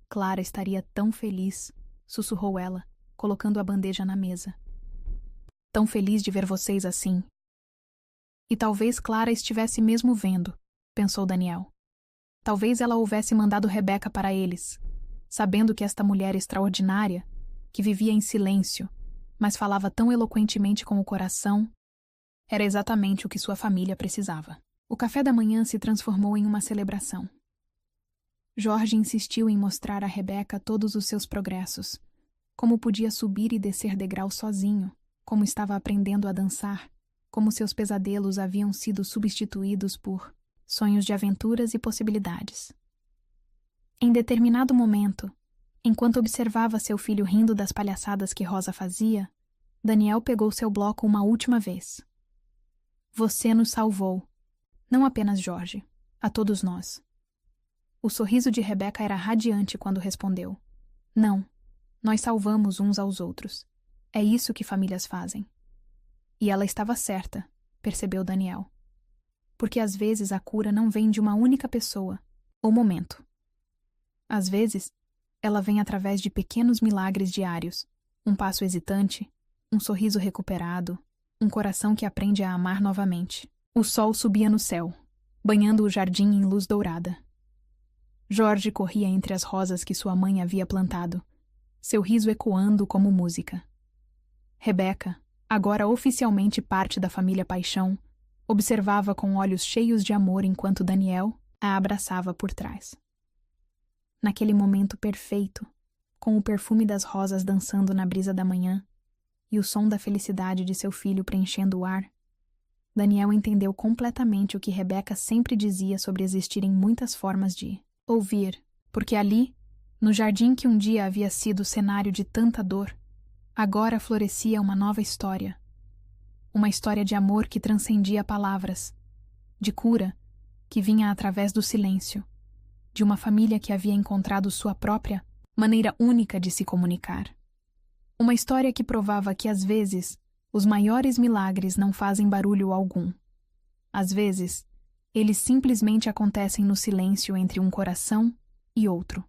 Clara estaria tão feliz, sussurrou ela, colocando a bandeja na mesa. Tão feliz de ver vocês assim. E talvez Clara estivesse mesmo vendo, pensou Daniel. Talvez ela houvesse mandado Rebeca para eles, sabendo que esta mulher extraordinária, que vivia em silêncio, mas falava tão eloquentemente com o coração, era exatamente o que sua família precisava. O café da manhã se transformou em uma celebração. Jorge insistiu em mostrar a Rebeca todos os seus progressos, como podia subir e descer degraus sozinho, como estava aprendendo a dançar, como seus pesadelos haviam sido substituídos por sonhos de aventuras e possibilidades. Em determinado momento, enquanto observava seu filho rindo das palhaçadas que Rosa fazia, Daniel pegou seu bloco uma última vez. Você nos salvou. Não apenas Jorge, a todos nós. O sorriso de Rebeca era radiante quando respondeu. Não, nós salvamos uns aos outros. É isso que famílias fazem. E ela estava certa, percebeu Daniel. Porque às vezes a cura não vem de uma única pessoa ou momento. Às vezes, ela vem através de pequenos milagres diários, um passo hesitante, um sorriso recuperado, um coração que aprende a amar novamente. O sol subia no céu, banhando o jardim em luz dourada. Jorge corria entre as rosas que sua mãe havia plantado, seu riso ecoando como música. Rebeca, agora oficialmente parte da família Paixão, observava com olhos cheios de amor enquanto Daniel a abraçava por trás. Naquele momento perfeito, com o perfume das rosas dançando na brisa da manhã e o som da felicidade de seu filho preenchendo o ar, Daniel entendeu completamente o que Rebeca sempre dizia sobre existirem muitas formas de ouvir, porque ali, no jardim que um dia havia sido cenário de tanta dor, agora florescia uma nova história. Uma história de amor que transcendia palavras, de cura que vinha através do silêncio, de uma família que havia encontrado sua própria maneira única de se comunicar. Uma história que provava que, às vezes, os maiores milagres não fazem barulho algum. Às vezes, eles simplesmente acontecem no silêncio entre um coração e outro.